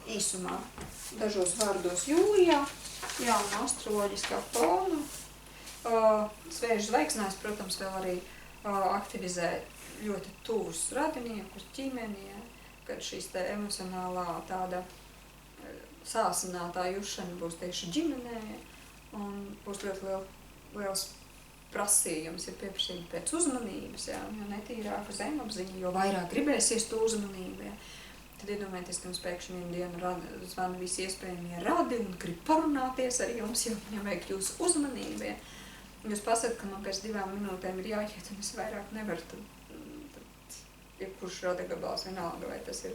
īsumā dažos vārdos jūlijā, jauna astroloģiskā fona. Svēžu zvaigznājs, protams, vēl arī aktivizē ļoti tuvus radiniekus, ģimeni, ja, kad šīs te emocionālā tāda sāsinātā jušana būs tieši ģimenē, un būs ļoti liels prasījums, ir pieprasījumi pēc uzmanības, ja, jo netīrāka zemapziņa, jo vairāk gribēsies to uzmanību, ja. Tad iedomājieties, ka jums pēkšņi vienu dienu zvana visi iespējamie radi un grib parunāties ar jums, jo viņam vajag jūsu uzmanību, ja. Jūs pasakat, ka man pēc 2 minūtēm ir jāiet, un es vairāk nevaru, tad jebkurš rada gabals vienalga, vai tas ir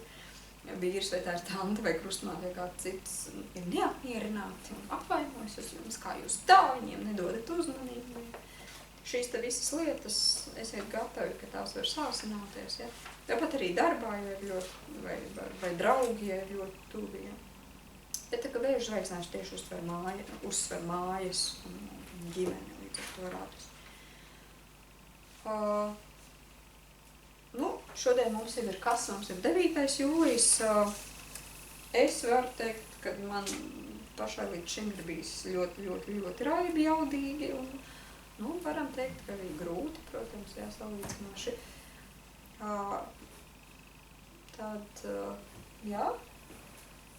vīrs vai tā ir tante vai krustmāte vai kāds cits ir neapmierināti un apvainojas uz jums, kā jūs tā viņiem nedodat uzmanību. Šīs te visas lietas esiet gatavi, ka tās var sāsināties, ja. Tāpat arī darbā, ja ir ļoti, vai draugi, ja ir ļoti tuvi, ja. Bet tā, ka vēža zvaigznājs tieši uzsver mājas un ģimeni līdz ar to radus. Šodien mums jau ir kas? Mums ir 9. jūlijas. Es varu teikt, ka man pašai līdz šim ir bijis ļoti raibi jaudīgi un varam teikt, ka arī grūti, protams, salīdzinoši. Tad, jā,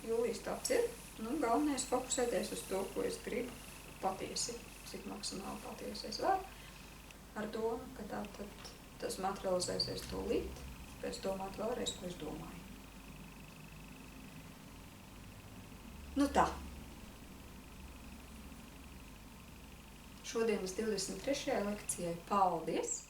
jūlijas tāds ir. Galvenais fokusēties uz to, ko es gribu patiesi, cik maksimāli patiesi es varu. Ar domu, ka tātad tas materializēsies tūlīt, pēc domāt vēlreiz, ko es domāju. Tā. Šodienas 23. lekcijai paldies!